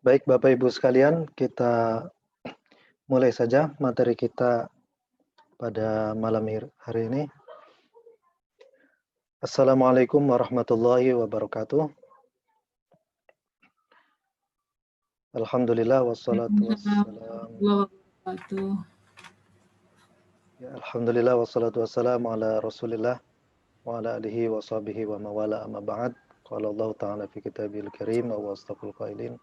Baik Bapak Ibu sekalian, kita mulai saja materi kita pada malam hari ini. Assalamualaikum warahmatullahi wabarakatuh. Alhamdulillah wassalatu wassalam. Ya, alhamdulillah wassalatu wassalamu ala Rasulillah wa ala alihi wa sahbihi wa mawala amma ba'd. Qala Allah Ta'ala fi kitabil karim wa astaqul qailin.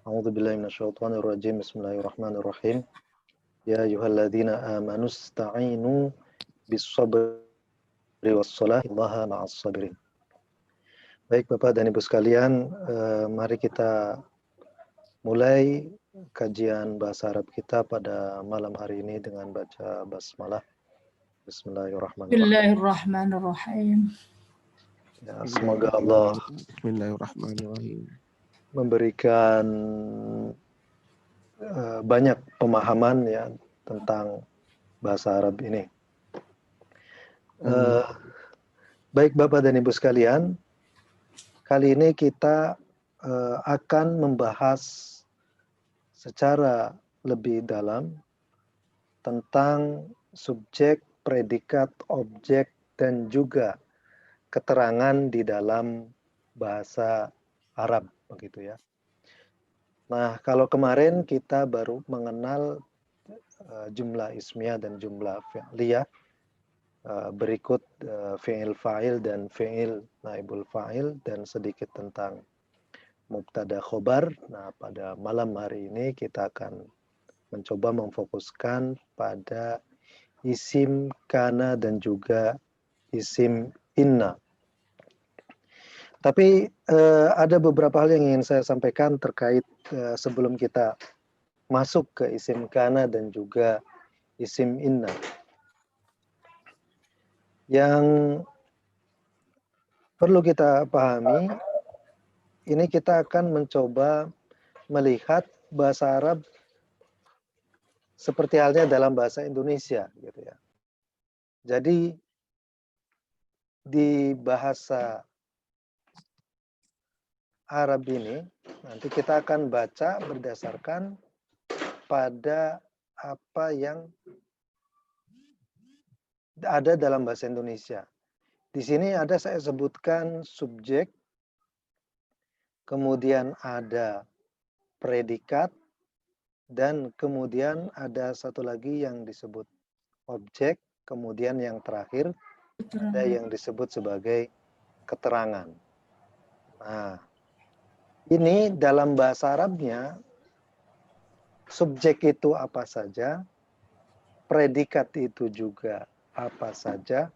A'udzu billahi minasyaitonir rajim. Bismillahirrahmanirrahim. Ya ayyuhalladzina amanu ista'inu bis-sabri was-salah Allaha ma'as sabirin. Baik Bapak dan Ibu sekalian, mari kita mulai kajian bahasa Arab kita pada malam hari ini dengan baca basmalah. Bismillahirrahmanirrahim. Bismillahirrahmanirrahim. Ya, semoga Allah Bismillahirrahmanirrahim. memberikan banyak pemahaman ya tentang bahasa Arab ini. Baik Bapak dan Ibu sekalian, kali ini kita akan membahas secara lebih dalam tentang subjek, predikat, objek, dan juga keterangan di dalam bahasa Arab, begitu ya. Nah, kalau kemarin kita baru mengenal jumlah ismiyah dan jumlah fi'liyah, berikut fi'il fa'il dan fi'il naibul fa'il dan sedikit tentang mubtada khobar. Nah, pada malam hari ini kita akan mencoba memfokuskan pada isim kana dan juga isim inna. Tapi ada beberapa hal yang ingin saya sampaikan terkait sebelum kita masuk ke isim kana dan juga isim inna. Yang perlu kita pahami, ini kita akan mencoba melihat bahasa Arab seperti halnya dalam bahasa Indonesia, gitu ya. Jadi di bahasa Arab ini nanti kita akan baca berdasarkan pada apa yang ada dalam bahasa Indonesia. Di sini ada saya sebutkan subjek, kemudian ada predikat, dan kemudian ada satu lagi yang disebut objek, kemudian yang terakhir ada yang disebut sebagai keterangan. Nah, ini dalam bahasa Arabnya subjek itu apa saja, predikat itu juga apa saja.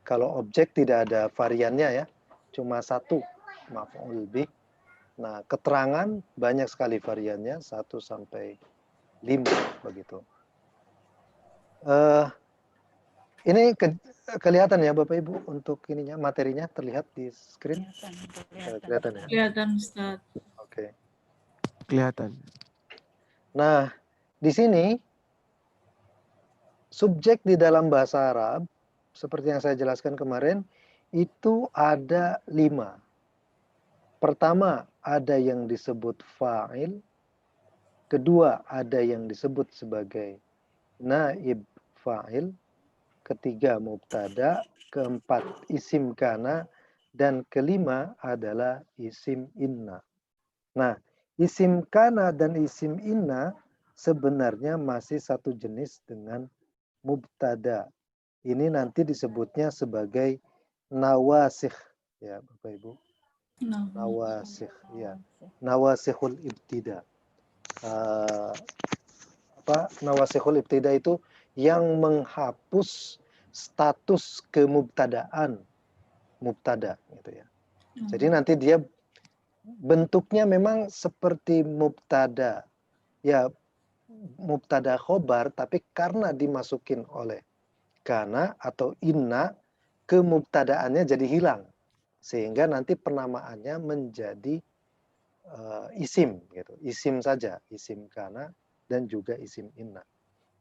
Kalau objek tidak ada variannya ya, cuma satu, maf'ul bih. Nah, keterangan banyak sekali variannya, 1 sampai 5 begitu. Ini kelihatan ya Bapak Ibu untuk ininya, materinya terlihat di screen? Kelihatan ya? Kelihatan Ustaz. Oke. Kelihatan. Nah, di sini subjek di dalam bahasa Arab seperti yang saya jelaskan kemarin, itu ada 5. Pertama, ada yang disebut fa'il. Kedua, ada yang disebut sebagai naib fa'il. Ketiga, mubtada. Keempat, isim kana. Dan kelima adalah isim inna. Nah, isim kana dan isim inna sebenarnya masih satu jenis dengan mubtada. Ini nanti disebutnya sebagai nawasikh ya Bapak Ibu. Nawasikh ya. Nawasikhul ibtida. Nawasikhul ibtida itu yang menghapus status kemubtadaan mubtada gitu ya. Jadi nanti dia bentuknya memang seperti mubtada. Ya, mubtada khobar tapi karena dimasukin oleh kana atau inna, kemubtadaannya jadi hilang sehingga nanti penamaannya menjadi isim gitu, isim saja, isim kana dan juga isim inna.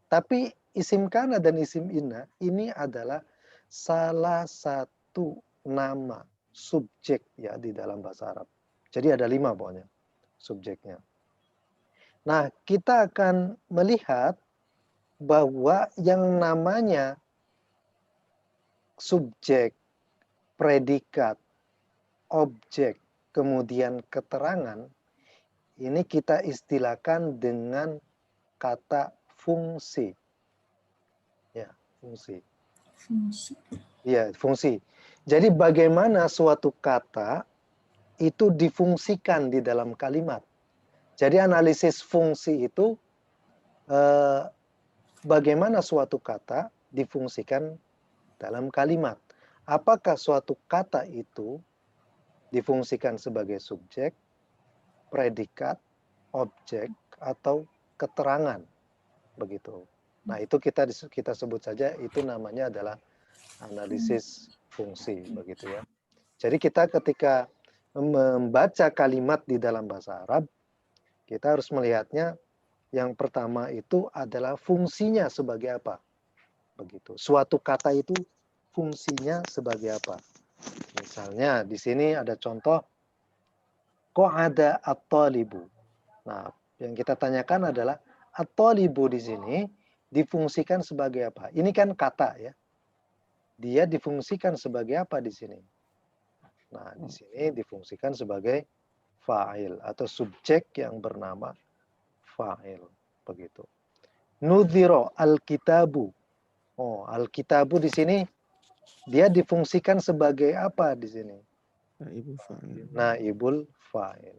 Tapi isim kana dan isim inna ini adalah salah satu nama subjek ya di dalam bahasa Arab. Jadi ada 5 pokoknya subjeknya. Nah, kita akan melihat bahwa yang namanya subjek, predikat, objek, kemudian keterangan, ini kita istilahkan dengan kata fungsi. Ya, fungsi. Fungsi. Ya, fungsi. Jadi bagaimana suatu kata itu difungsikan di dalam kalimat. Jadi analisis fungsi itu bagaimana suatu kata difungsikan dalam kalimat. Apakah suatu kata itu difungsikan sebagai subjek, predikat, objek, atau keterangan, begitu. Nah, itu kita sebut saja itu namanya adalah analisis fungsi, begitu ya. Jadi kita ketika membaca kalimat di dalam bahasa Arab, kita harus melihatnya yang pertama itu adalah fungsinya sebagai apa, begitu. Suatu kata itu fungsinya sebagai apa. Misalnya di sini ada contoh qa'ada at-talibu. Nah, yang kita tanyakan adalah at-talibu di sini difungsikan sebagai apa? Ini kan kata ya. Dia difungsikan sebagai apa di sini? Nah, di sini difungsikan sebagai fa'il atau subjek yang bernama fa'il, begitu. Nudhiro al-kitabu. Oh, al-kitabu di sini dia difungsikan sebagai apa di sini? Naibul fa'il. Naibul fa'il.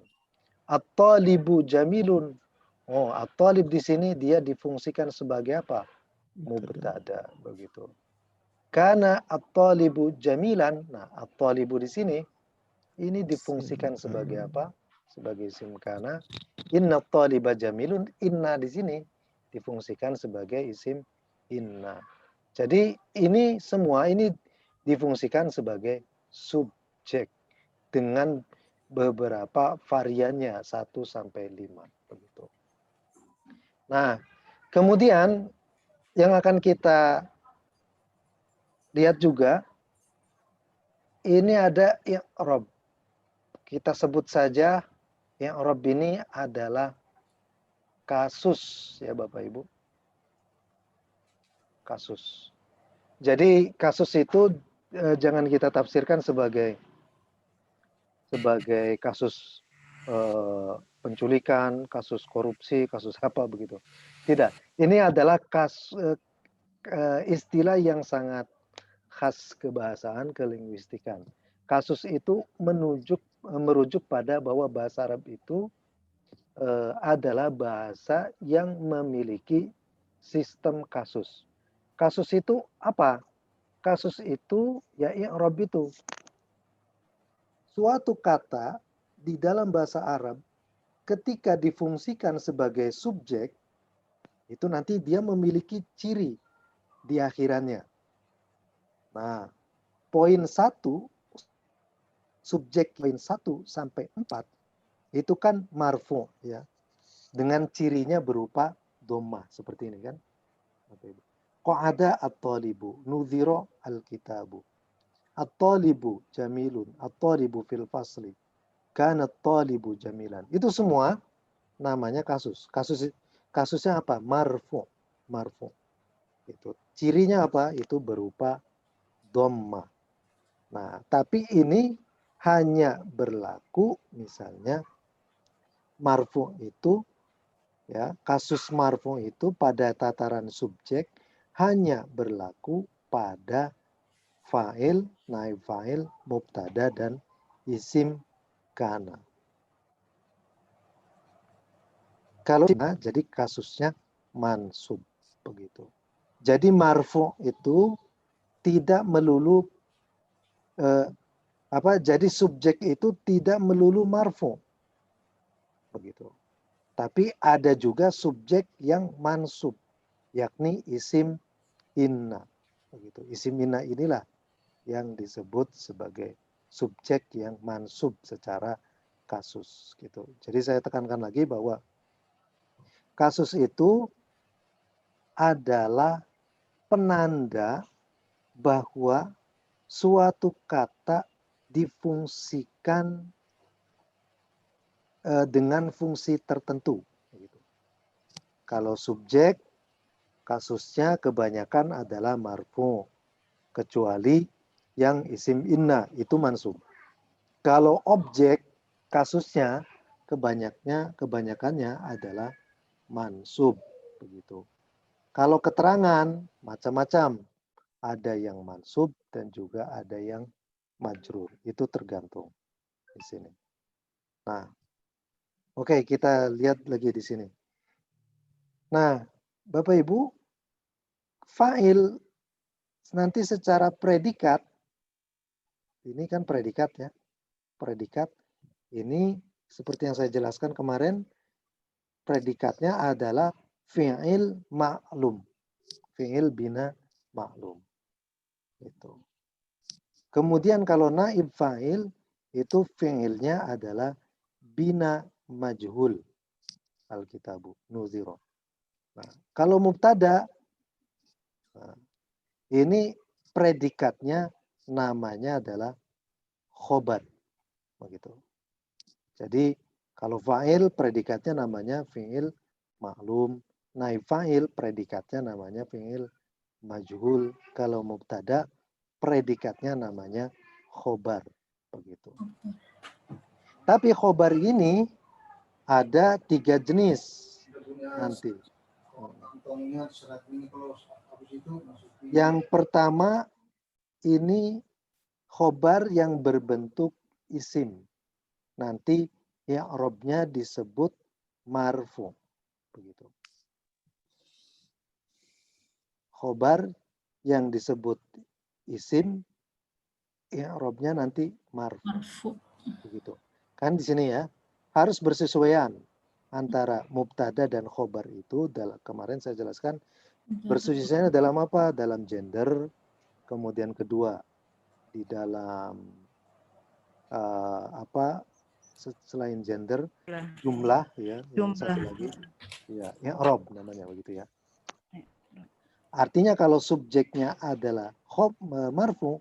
At-talibu jamilun. Oh, at-talib di sini dia difungsikan sebagai apa? Mubtada, begitu. Karena at-talibu jamilan. Nah, at-talibu di sini ini difungsikan sebagai apa? Sebagai isim kana. Inna at-taliba jamilun. Inna di sini difungsikan sebagai isim inna. Jadi ini semua ini difungsikan sebagai subjek dengan beberapa variannya 1 sampai 5 begitu. Nah, kemudian yang akan kita lihat juga ini ada i'rab. Kita sebut saja i'rab ini adalah kasus ya Bapak Ibu. Kasus. Jadi kasus itu jangan kita tafsirkan sebagai kasus penculikan, kasus korupsi, kasus apa begitu. Tidak. Ini adalah istilah yang sangat khas kebahasaan, kelinguistikan. Kasus itu merujuk pada bahwa bahasa Arab itu adalah bahasa yang memiliki sistem kasus. Kasus itu apa? Kasus itu ya i'rab itu. Suatu kata di dalam bahasa Arab ketika difungsikan sebagai subjek itu nanti dia memiliki ciri di akhirannya. Nah, poin 1 subjek poin 1 sampai 4 itu kan marfu ya. Dengan cirinya berupa dhammah seperti ini kan. Qa'ada at-talibu, nudhira al-kitabu. At-talibu jamilun, at-talibu fil fasli. Kana at-talibu jamilan. Itu semua namanya kasus. Kasusnya apa? Marfu. Marfu. Itu. Cirinya apa? Itu berupa dhammah. Nah, tapi ini hanya berlaku misalnya marfu itu ya, kasus marfu itu pada tataran subjek hanya berlaku pada fa'il, naib fa'il, mubtada dan isim kana. Kalau jadi kasusnya mansub begitu. Jadi marfu itu tidak melulu jadi subjek itu tidak melulu marfu. Begitu. Tapi ada juga subjek yang mansub, yakni isim inna. Begitu. Isim inna inilah yang disebut sebagai subjek yang mansub secara kasus gitu. Jadi saya tekankan lagi bahwa kasus itu adalah penanda bahwa suatu kata difungsikan dengan fungsi tertentu. Kalau subjek, kasusnya kebanyakan adalah marfu, kecuali yang isim inna itu mansub. Kalau objek, kasusnya kebanyakannya adalah mansub, begitu. Kalau keterangan macam-macam, ada yang mansub dan juga ada yang majrur. Itu tergantung di sini. Nah, oke, kita lihat lagi di sini. Nah, Bapak Ibu, fa'il nanti secara predikat, ini kan predikat ya. Predikat ini seperti yang saya jelaskan kemarin, predikatnya adalah fi'il ma'lum. Fi'il bina ma'lum. Itu. Kemudian kalau naib fa'il itu fi'ilnya adalah bina majhul. Alkitabu nuziro. Nah, kalau mubtada, nah, ini predikatnya namanya adalah khobar. Begitu. Jadi kalau fa'il predikatnya namanya fi'il maklum. Naib fa'il predikatnya namanya fi'il majhul. Kalau mubtada predikatnya namanya khobar. Begitu. Tapi khobar ini ada 3 jenis nanti. Yang pertama ini khobar yang berbentuk isim. Nanti i'rabnya disebut marfu. Begitu. Khobar yang disebut isim, i'rabnya nanti marfu. Begitu. Kan di sini ya, harus bersesuaian antara mubtada dan khobar itu. Kemarin saya jelaskan bersesuaian dalam apa? Dalam gender. Kemudian kedua di dalam selain gender, jumlah ya, yang satu lagi ya, i'rab namanya begitu ya. Artinya kalau subjeknya adalah marfu,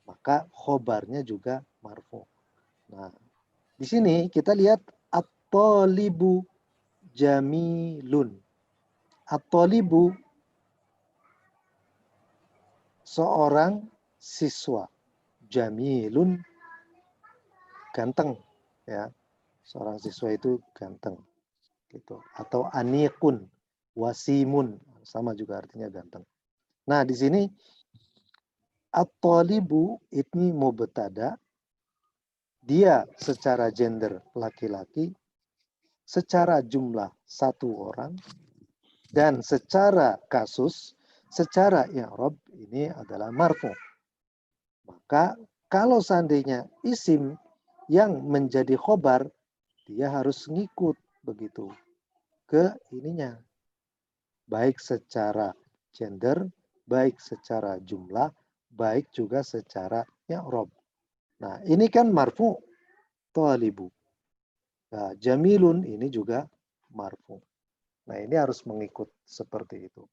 maka khobarnya juga marfu. Nah, di sini kita lihat at-talibu jamilun. At-talibu seorang siswa. Jamilun ganteng ya. Seorang siswa itu ganteng. Gitu. Atau aniqun, wasimun, sama juga artinya ganteng. Nah, di sini at-talibu ini mubtada. Dia secara gender laki-laki, secara jumlah 1 orang, dan secara kasus, secara i'rab ini adalah marfu. Maka kalau seandainya isim yang menjadi khobar, dia harus ngikut begitu ke ininya. Baik secara gender, baik secara jumlah, baik juga secara i'rab. Nah, ini kan marfu talibu. Nah, jamilun ini juga marfu. Nah, ini harus mengikut seperti itu.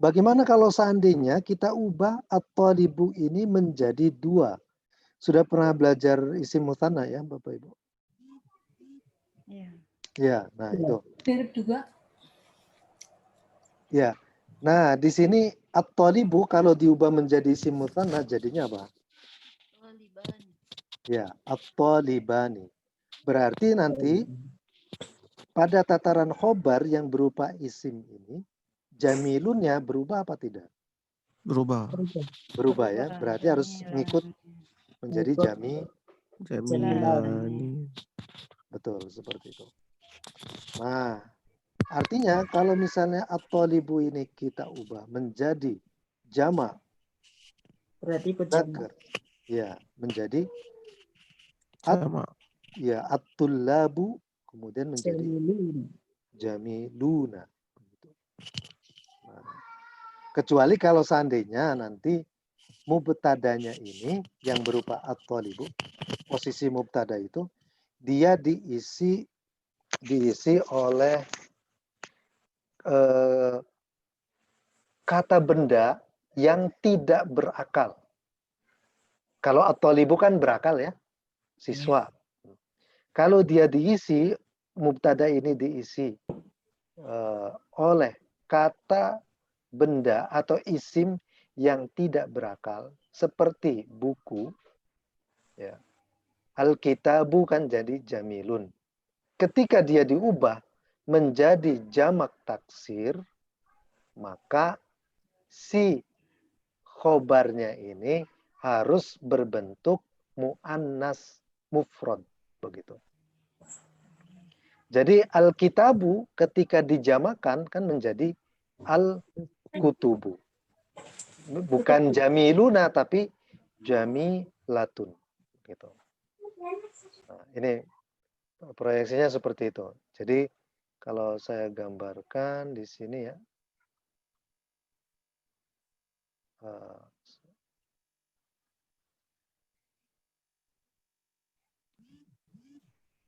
Bagaimana kalau seandainya kita ubah at-talibu ini menjadi 2? Sudah pernah belajar isim mutsanna ya, Bapak Ibu? Iya. Ya, nah itu. Mirip juga. Ya. Nah, di sini at-talibu kalau diubah menjadi isim mutsanna jadinya apa? Ya, at-talibani. Berarti nanti pada tataran khobar yang berupa isim ini, jamilunnya berubah apa tidak? Berubah. Berubah ya. Berarti harus ngikut menjadi Jamilani. Betul, seperti itu. Nah, artinya kalau misalnya at-talibu ini kita ubah menjadi jama'. Berarti ikut Nakir. Ya, menjadi Sama. ya at-tullabu kemudian menjadi jamiluna. Nah, kecuali kalau seandainya nanti mubtadanya ini yang berupa at-talibu, posisi mubtada itu dia diisi oleh kata benda yang tidak berakal. Kalau at-talibu kan berakal ya, siswa. Kalau dia diisi, mubtada ini diisi oleh kata benda atau isim yang tidak berakal seperti buku, ya. Al-kitabu kan jadi jamilun. Ketika dia diubah menjadi jamak taksir, maka si khobarnya ini harus berbentuk muannas mufrad, begitu. Jadi al-kitabu ketika dijamakan kan menjadi al-kutubu. Bukan jamiluna tapi jamilatun, gitu. Nah, ini proyeksinya seperti itu. Jadi kalau saya gambarkan di sini ya.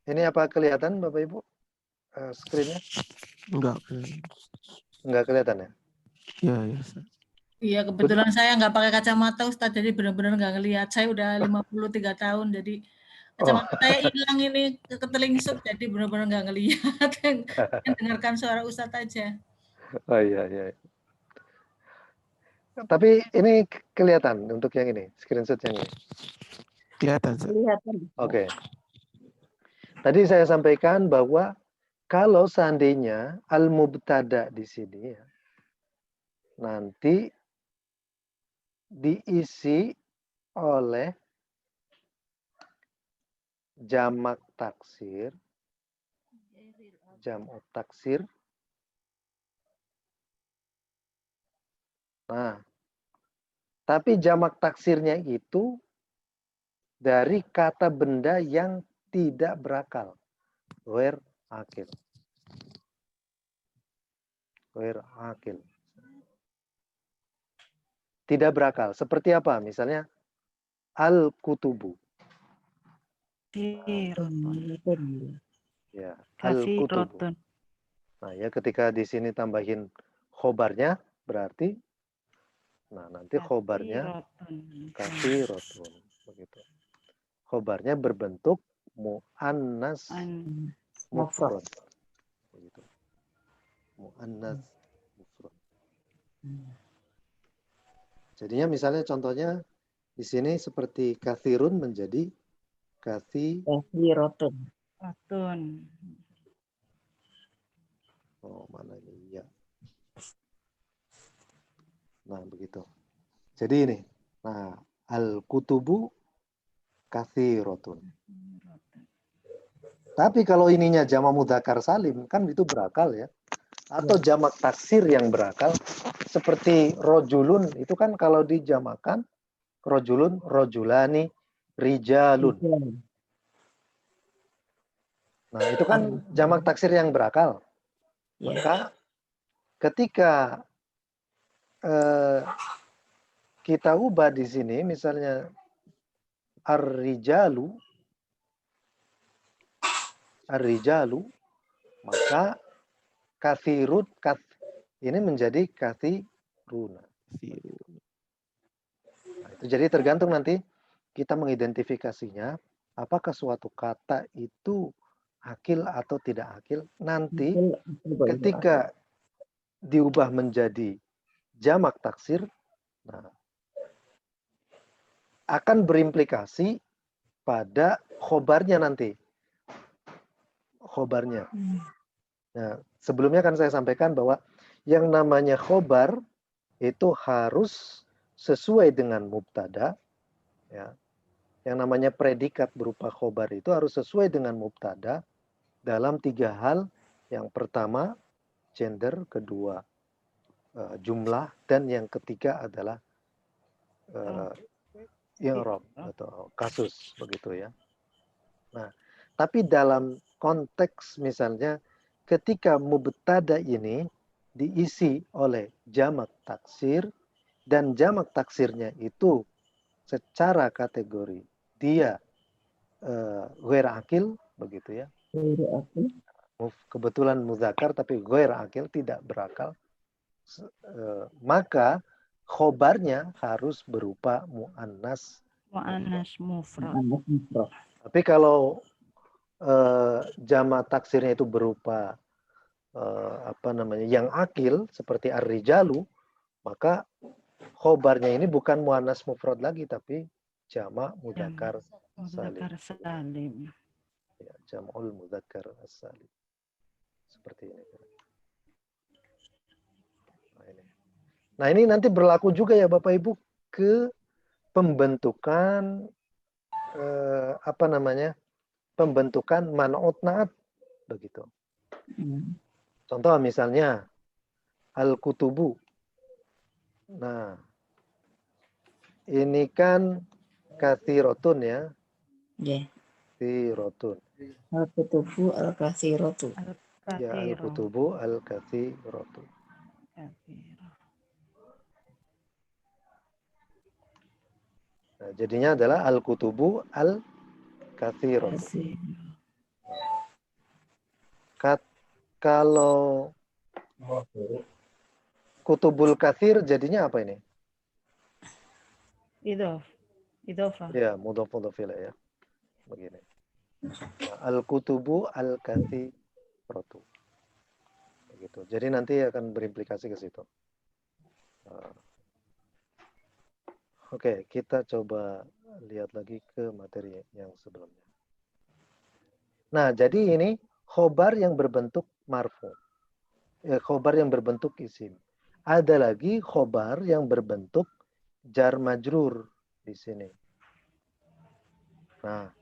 Ini apa kelihatan Bapak Ibu screen-nya? Enggak. Enggak kelihatan ya? Iya, ya. Iya, kebetulan saya nggak pakai kacamata Ustaz, jadi benar-benar nggak ngelihat. Saya udah 53 tahun, jadi kacamata saya hilang ini ketelingsut, jadi benar-benar nggak ngelihat. Dengarkan suara Ustaz aja. Oh iya, iya. Tapi ini kelihatan untuk yang ini, screenshot yang ini. Kelihatan. Kelihatan. Oke. Tadi saya sampaikan bahwa kalau seandainya al-mubtada di sini ya, nanti diisi oleh jamak taksir, jam'ut taksir. Nah, tapi jamak taksirnya itu dari kata benda yang tidak berakal. Ghair akil. Ghair akil. Tidak berakal. Seperti apa? Misalnya al-kutubu. Ya, al-kutubu. Nah, ya ketika di sini tambahin khobarnya berarti nanti khobarnya katsirotun, begitu. Khobarnya berbentuk muannas mufrad. Begitu. Muannas mufrad. Jadinya misalnya contohnya di sini seperti katsirun menjadi katsirotun. Oh, mana ini? Ya. Nah, begitu. Jadi ini. Nah, al-kutubu katsirotun. Tapi kalau ininya jamak mudzakkar salim, kan itu berakal ya. Atau jamak taksir yang berakal. Seperti rojulun, itu kan kalau dijamakan, rojulun, rojulani, rijalun. Nah, itu kan jamak taksir yang berakal. Maka ketika kita ubah di sini, misalnya ar-rijalu, maka kathirut, ini menjadi kathiruna. Nah, itu jadi tergantung nanti kita mengidentifikasinya, apakah suatu kata itu akil atau tidak akil. Nanti ketika diubah menjadi jamak taksir, nah, akan berimplikasi pada khobarnya nanti. Khobarnya. Nah, sebelumnya kan saya sampaikan bahwa yang namanya khobar itu harus sesuai dengan mubtada. Ya. Yang namanya predikat berupa khobar itu harus sesuai dengan mubtada dalam 3 hal. Yang pertama, gender. Kedua, jumlah. Dan yang ketiga adalah i'rab atau kasus, begitu ya. Nah, tapi dalam konteks misalnya ketika mubtada ini diisi oleh jamak taksir dan jamak taksirnya itu secara kategori dia ghair akil, begitu ya. Kebetulan muzakkar tapi ghair akil, tidak berakal. Maka khobarnya harus berupa muannas mufrad. Tapi kalau jamak taksirnya itu berupa yang akil seperti ar-rijalu, maka khobarnya ini bukan muannas mufrad lagi tapi jamak mudzakkar salim. Mudzakkar salim. Ya, jam'ul mudzakkar as-salim. Seperti ini. Nah, ini nanti berlaku juga ya Bapak Ibu ke pembentukan pembentukan man'ut na'at begitu. Contoh misalnya al-kutubu. Nah, ini kan katsirotun ya. Ya. Katsirotun. Al-kutubu al-katsiratu. Ya, al-kutubu al-katsiratu. Nah, jadinya adalah al-kutubu al-katsiratu. Kalau kutubul katsir jadinya apa ini? Idhofah. Ya, mudhaf ilaih ya. Begini. Nah, al-kutubu al-katsiratu. Begitu. Jadi nanti akan berimplikasi ke situ. Oke, kita coba lihat lagi ke materi yang sebelumnya. Nah, jadi ini khobar yang berbentuk marfu. Khobar yang berbentuk isim. Ada lagi khobar yang berbentuk jar majrur di sini. Nah,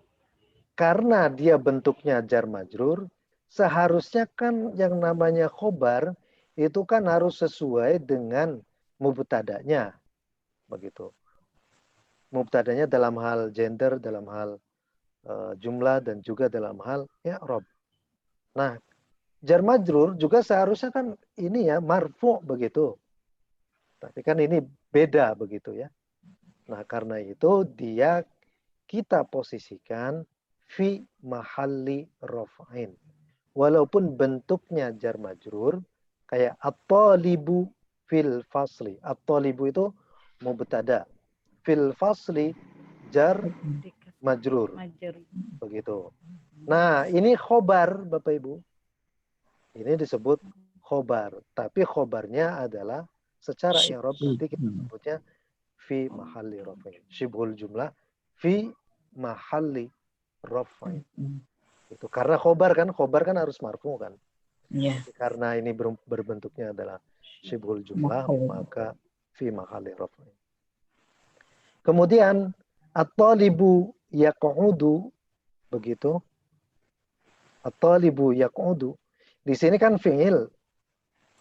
karena dia bentuknya jar majrur, seharusnya kan yang namanya khobar itu kan harus sesuai dengan mubtadanya. Begitu. Mubtadanya dalam hal gender, dalam hal jumlah, dan juga dalam hal i'rab. Nah, jar majrur juga seharusnya kan ini ya marfu begitu. Tapi kan ini beda begitu ya. Nah, karena itu kita posisikan fi mahalli raf'in. Walaupun bentuknya jar majrur kayak at-talibu fil fasli. At-talibu itu mubtada. Fil fasli jar majrur. Begitu. Nah, ini khobar Bapak Ibu. Ini disebut khobar. Tapi khobarnya adalah secara i'rab nanti kita sebutnya fi mahalli raf'in. Syibhul jumlah fi mahalli raf'in. Itu karena khobar kan harus marfu kan. Ya. Karena ini berbentuknya adalah syibhul jumlah, maka fi mahalli raf'in. Kemudian at-talibu yaq'udu begitu. At-talibu yaq'udu. Di sini kan fi'il.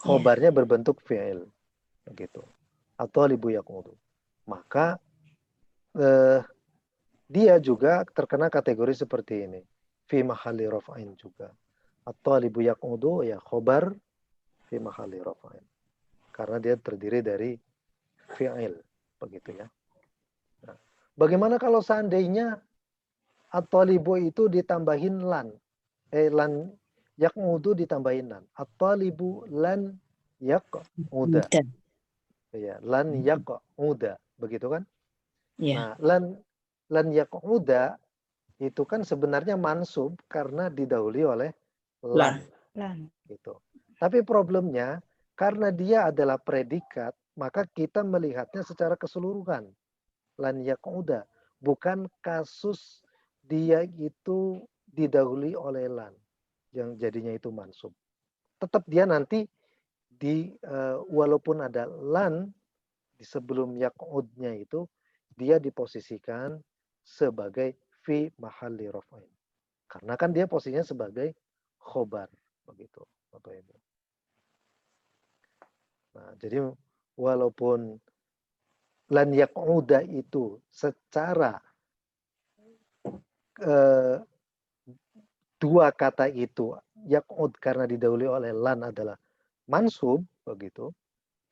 Khobarnya berbentuk fi'il. Begitu. At-talibu yaq'udu. Maka dia juga terkena kategori seperti ini. Fi mahalli raf'in juga. At-talibu yaq'udu ya khobar fi mahalli raf'in. Karena dia terdiri dari fi'il. Begitu ya. Nah, bagaimana kalau seandainya at-talibu itu ditambahin lan? Lan yaq'udu ditambahin lan. At-talibu lan yaq'uda. Ya, lan yaq'uda. Begitu kan? Ya. Nah, lan yaq'uda itu kan sebenarnya mansub karena didahului oleh lan. Gitu. Tapi problemnya karena dia adalah predikat, maka kita melihatnya secara keseluruhan. Lan yaq'uda, bukan kasus dia itu didahului oleh lan yang jadinya itu mansub. Tetap dia nanti walaupun ada lan di sebelum yaq'udnya itu dia diposisikan sebagai fi mahalli raf'in. Karena kan dia posisinya sebagai khobar begitu Bapak Ibu. Nah, jadi walaupun lan yaq'uda itu secara dua kata itu yaq'ud karena didahului oleh lan adalah mansub begitu,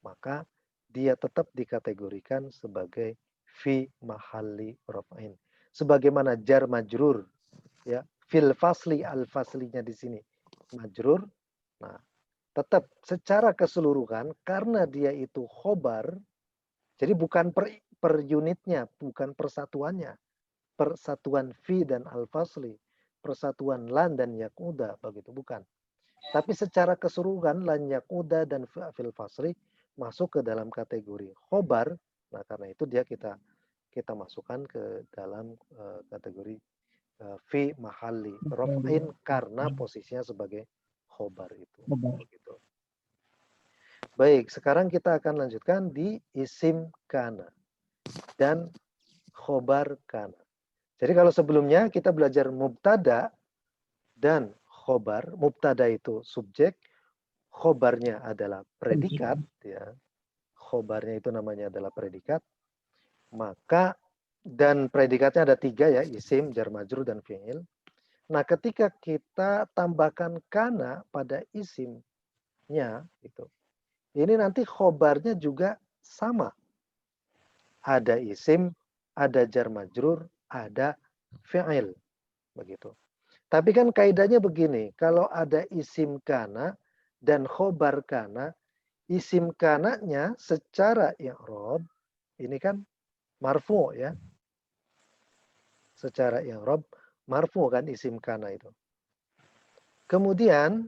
maka dia tetap dikategorikan sebagai fi mahalli raf'in. Sebagaimana jar majrur ya, fil fasli al-faslinya di sini majrur. Nah, tetap secara keseluruhan karena dia itu khobar, jadi bukan per unitnya, bukan persatuannya. Persatuan fi dan al-fasli, persatuan lan dan yaq'uda begitu, bukan. Tapi secara keseluruhan lan yaquda dan fil fasli masuk ke dalam kategori khobar. Nah, karena itu dia kita masukkan ke dalam kategori fi mahalli raf'in karena posisinya sebagai khobar itu. Begitu. Baik, sekarang kita akan lanjutkan di isim kana dan khobar kana. Jadi kalau sebelumnya kita belajar mubtada dan khobar. Mubtada itu subjek, khobarnya adalah predikat, ya. Khobarnya itu namanya adalah predikat. Maka dan predikatnya ada 3 ya, isim, jar majrur dan fi'il. Nah, ketika kita tambahkan kana pada isimnya itu, ini nanti khobarnya juga sama. Ada isim, ada jar majrur, ada fi'il, begitu. Tapi kan kaidahnya begini, kalau ada isim kana dan khobar kana, isim kananya secara i'rab ini kan marfu ya. Secara i'rab marfu kan isim kana itu. Kemudian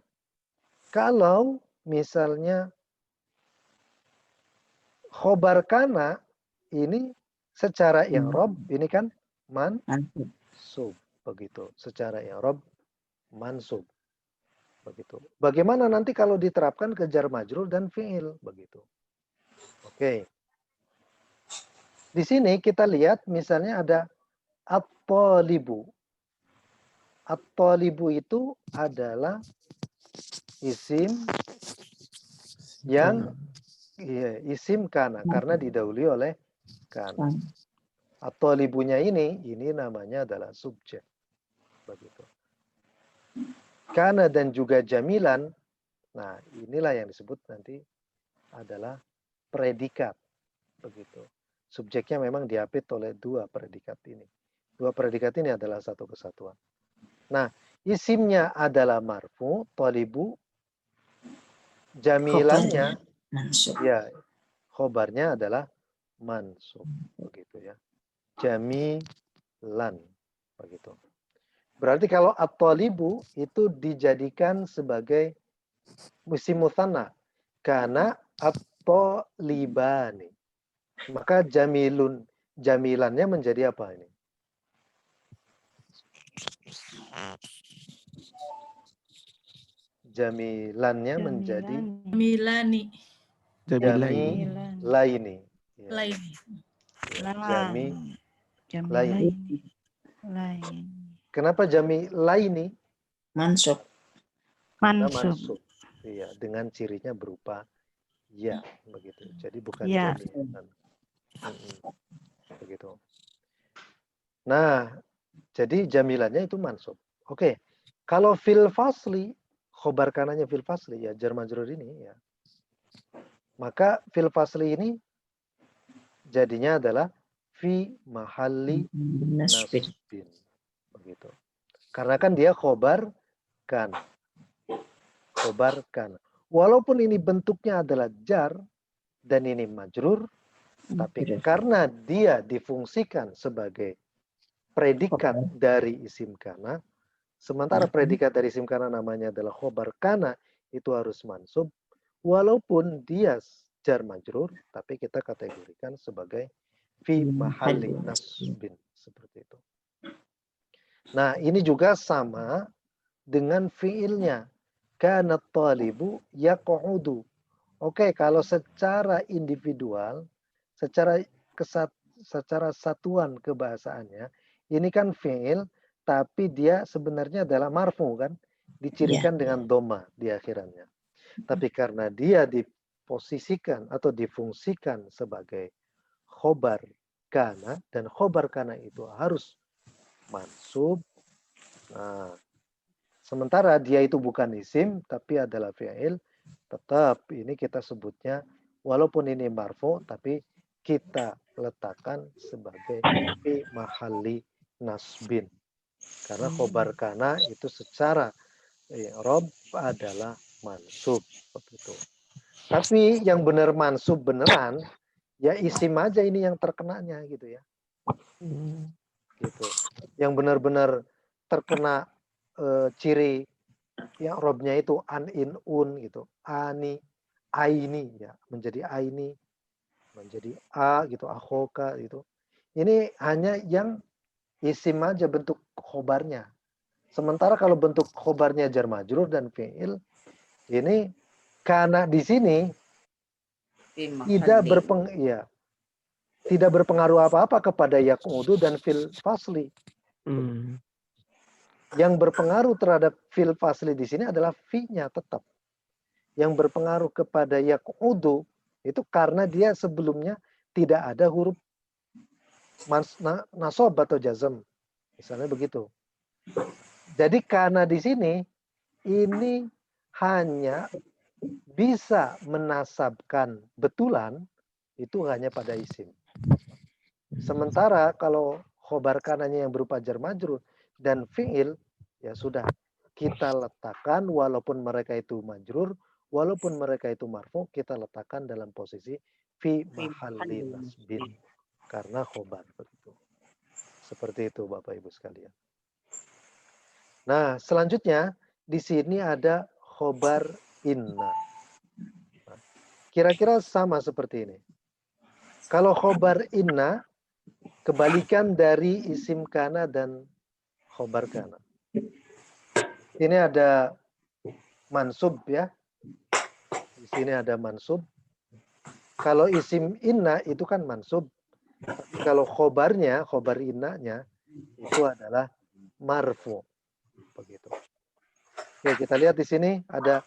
kalau misalnya khobar kana ini secara i'rab ini kan mansub begitu. Secara i'rab mansub. Begitu. Bagaimana nanti kalau diterapkan ke jar majrur dan fi'il begitu. Oke. Di sini kita lihat misalnya ada at-talibu. At-talibu itu adalah isim yang isim kana karena didahului oleh kana. At-talibunya ini namanya adalah subjek. Begitu. Kana dan juga jamilan, nah inilah yang disebut nanti adalah predikat. Begitu. Subjeknya memang diapit oleh 2 predikat ini. 2 predikat ini adalah satu kesatuan. Nah, isimnya adalah marfu, talibu, jamilannya, ya, khobarnya adalah mansub. Begitu ya. Jamilan. Begitu. Berarti kalau at-talibu itu dijadikan sebagai musim mutsanna karena at-talibani. Maka jamilannya menjadi apa ini? Jamilannya menjadi Milani. Jamilaini. laini. Ya. Lain. Laini. Kenapa laini? Mansub. Karena mansub. Iya, dengan cirinya berupa ya, begitu. Jadi bukan Ya. jamilan. Begitu. Nah, jadi jamilannya itu mansub. Oke. Kalau fil fasli, khobar kananya fil fasli ya, jar majrur ini ya. Maka fil fasli ini jadinya adalah fi mahalli nasbin. Begitu. Karena kan dia khobar kan. Khobar kan. Walaupun ini bentuknya adalah jar dan ini majrur, tapi karena dia difungsikan sebagai predikat dari isim kana, sementara predikat dari isim kana namanya adalah khobar kana, itu harus mansub, walaupun dia jar majrur, tapi kita kategorikan sebagai fi mahalli nasbin. Seperti itu. Nah, ini juga sama dengan fiilnya. Kana talibu yaq'udu. Oke, kalau secara individual, secara satuan kebahasaannya, ini kan fiil, tapi dia sebenarnya adalah marfu kan, dicirikan dengan doma di akhirannya. Tapi karena dia diposisikan atau difungsikan sebagai khobar kana, dan khobar kana itu harus mansub. Nah, sementara dia itu bukan isim, tapi adalah fi'il, tetap ini kita sebutnya, walaupun ini marfu, tapi kita letakkan sebagai fi mahalli nasbin. Karena khobar kana itu secara i'rab adalah mansub. Begitu. Tapi yang benar mansub beneran, ya isim aja ini yang terkenanya gitu ya. Gitu. Yang benar-benar terkena ciri yang robnya itu an in un gitu, ani, aini ya, menjadi aini, menjadi a gitu, akhoka gitu. Ini hanya yang isim aja bentuk khobarnya. Sementara kalau bentuk khobarnya jar majrur dan fi'il, ini karena di sini tidak berpengaruh apa-apa kepada yaqudu dan fil fasli. Yang berpengaruh terhadap fil fasli di sini adalah fi-nya tetap. Yang berpengaruh kepada yaqudu itu karena dia sebelumnya tidak ada huruf nasob atau jazm. Misalnya begitu. Jadi karena di sini ini hanya bisa menasabkan betulan itu hanya pada isim. Sementara kalau khobar kanannya yang berupa jar majrur dan fi'il, ya sudah kita letakkan walaupun mereka itu majrur, walaupun mereka itu marfu, kita letakkan dalam posisi fi mahalli nasbin karena khobar begitu. Seperti itu Bapak Ibu sekalian. Nah, selanjutnya di sini ada khobar inna. Nah, kira-kira sama seperti ini. Kalau khobar inna kebalikan dari isim kana dan khobar kana. Ini ada mansub ya. Di sini ada mansub. Kalau isim inna itu kan mansub. Tapi kalau khobarnya, khobar innanya itu adalah marfu. Begitu. Oke, kita lihat di sini ada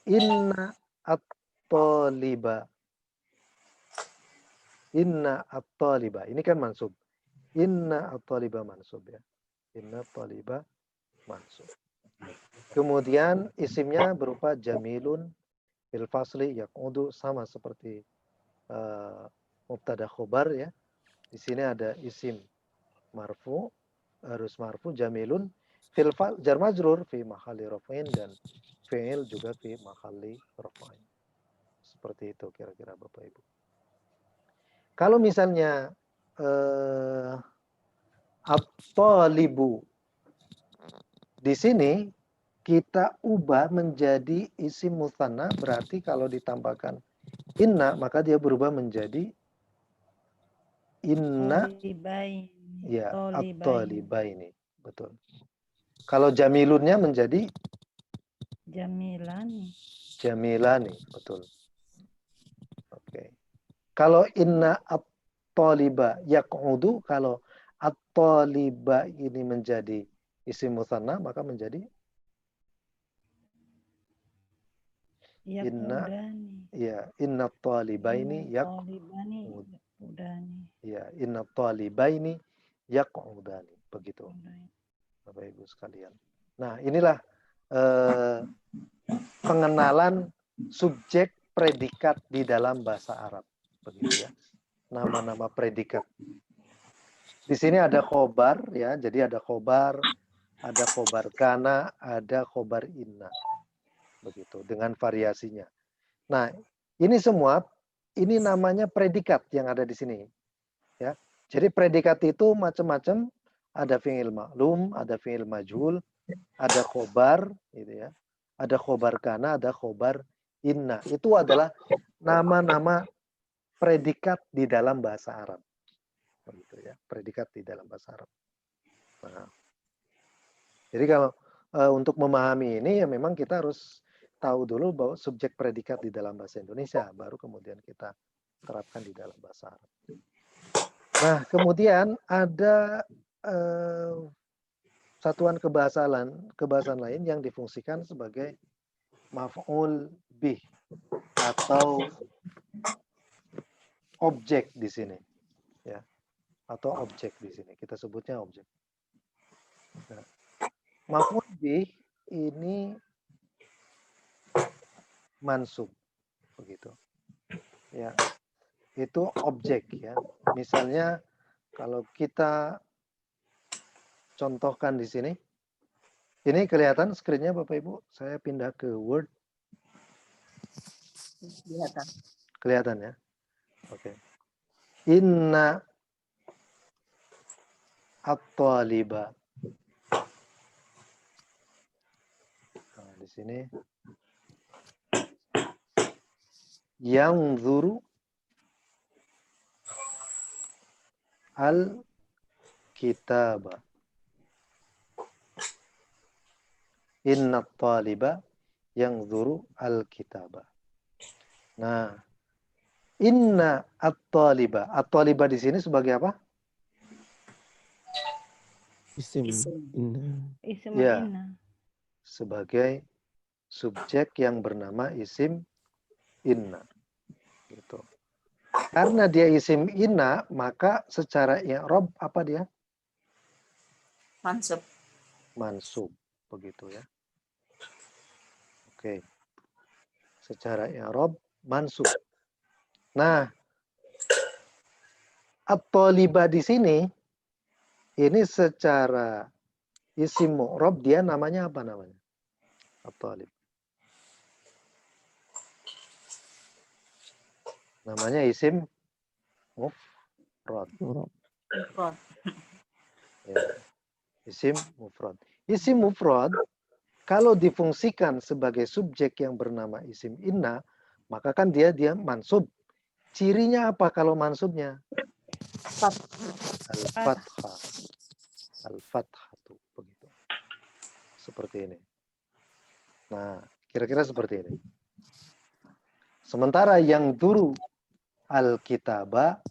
inna at-taliba. Inna at-taliba. Ini kan mansub. Inna at-taliba mansub ya. Inna at-taliba mansub. Kemudian isimnya berupa jamilun fil fasli yaqudu sama seperti mubtada khobar ya. Di sini ada isim marfu, harus marfu jamilun fil jar majrur fi mahalli raf'in dan fi'il juga fi mahalli raf'in. Seperti itu kira-kira Bapak Ibu. Kalau misalnya at-talibu di sini kita ubah menjadi isim mutsanna, berarti kalau ditambahkan inna maka dia berubah menjadi inna ya at-talibaini. Betul. Kalau jamilunnya menjadi jamilani, betul. Oke. Kalau inna at-taliba yaqudu, kalau at-taliba ini menjadi isim mutsanna maka menjadi inna ya inna talibaini yaq'udani. Ya, inna talibaini yaq'udani. Begitu. Bapak Ibu sekalian. Nah, inilah pengenalan subjek predikat di dalam bahasa Arab. Begitu ya. Nama-nama predikat. Di sini ada khobar ya, jadi ada khobar kana, ada khobar inna. Begitu, dengan variasinya. Nah, ini semua, ini namanya predikat yang ada di sini. Ya, jadi predikat itu macam-macam, ada fi'il ma'lum, ada fi'il majhul, ada khobar, gitu ya. Ada khobar kana, ada khobar inna. Itu adalah nama-nama predikat di dalam bahasa Arab. Begitu ya, predikat di dalam bahasa Arab. Nah, jadi kalau untuk memahami ini ya memang kita harus tahu dulu bahwa subjek predikat di dalam bahasa Indonesia, baru kemudian kita terapkan di dalam bahasa Arab. Nah, kemudian ada satuan kebahasaan lain yang difungsikan sebagai maf'ul bih atau objek di sini, ya, atau objek di sini. Kita sebutnya objek. Nah, maf'ul bih ini mansub, begitu. Ya, itu objek ya. Misalnya kalau kita contohkan di sini, ini kelihatan screen-nya Bapak Ibu. Saya pindah ke Word. Kelihatan ya. Oke. Inna at-taliba. sini. Yanzuru al-kitaba. Inna taliba yanzuru al-kitaba. Nah, inna at-taliba. At-taliba di sini sebagai apa? Isim. Isim. Inna. Isim Ya. inna. Sebagai subjek yang bernama isim inna. Gitu. Karena dia isim inna, maka secara i'rab apa dia? Mansub. Mansub. Begitu ya. Oke. Secara i'rab mansub. Nah, at-taliba di sini ini secara isim mu'rab dia namanya apa namanya? At-talib. Namanya isim mufrad. Mufrad. Ya. Isim mufrad. Isim mufrad kalau difungsikan sebagai subjek yang bernama isim inna, maka kan dia mansub. Cirinya apa kalau mansubnya? Al-fathah. Al-fathatu. Begitu. Seperti ini. Nah, kira-kira seperti ini. Sementara yang duru al-kitaba,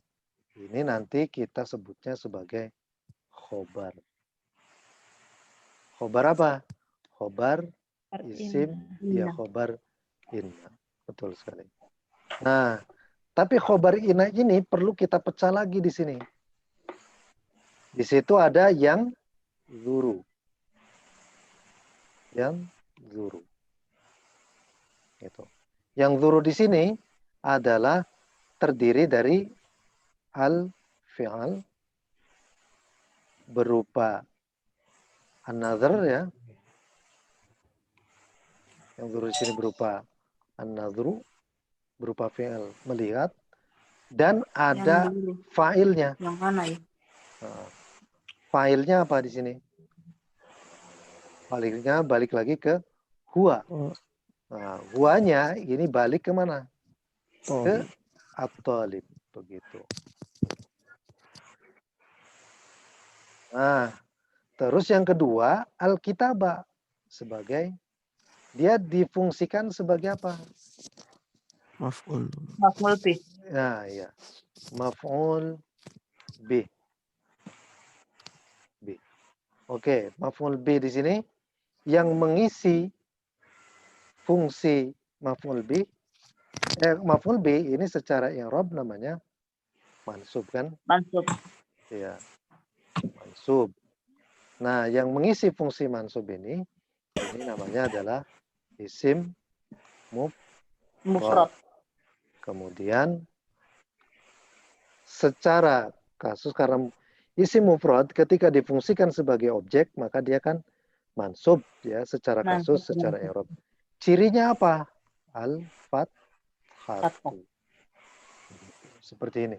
ini nanti kita sebutnya sebagai khobar. Khobar apa? Khobar isim, ya Inna. khobar inna. Betul sekali. Nah, tapi khobar inna ini perlu kita pecah lagi di sini. Di situ ada yang zuru. Yang zuru. Gitu. Yang zuru di sini adalah terdiri dari al-fi'al berupa an-nazar ya. Yang zuru di sini berupa an-nazru, berupa fi'al melihat, dan ada Yang dulu. fa'ilnya. Yang mana ya? Nah, fa'ilnya apa di sini? Fa'ilnya balik lagi ke huwa. Oh, Nah, huwanya ini balik ke mana? Ke talib. at-talib. Begitu. Nah, terus yang kedua, al-kitaba. Sebagai, dia difungsikan sebagai apa? Maf'ul. Maf'ul bih. Nah, ya. Maf'ul bih. Oke, maf'ul bih di sini yang mengisi fungsi maf'ul bih. Maf'ul bih ini secara i'rab namanya mansub kan? Mansub. Ya, mansub. Nah, yang mengisi fungsi mansub ini namanya adalah isim mufrad. Mufrad. Kemudian secara kasus karena isim mufrad ketika difungsikan sebagai objek maka dia kan mansub ya secara kasus Mansub. secara i'rab. Cirinya apa? Al-fathatu. Seperti ini.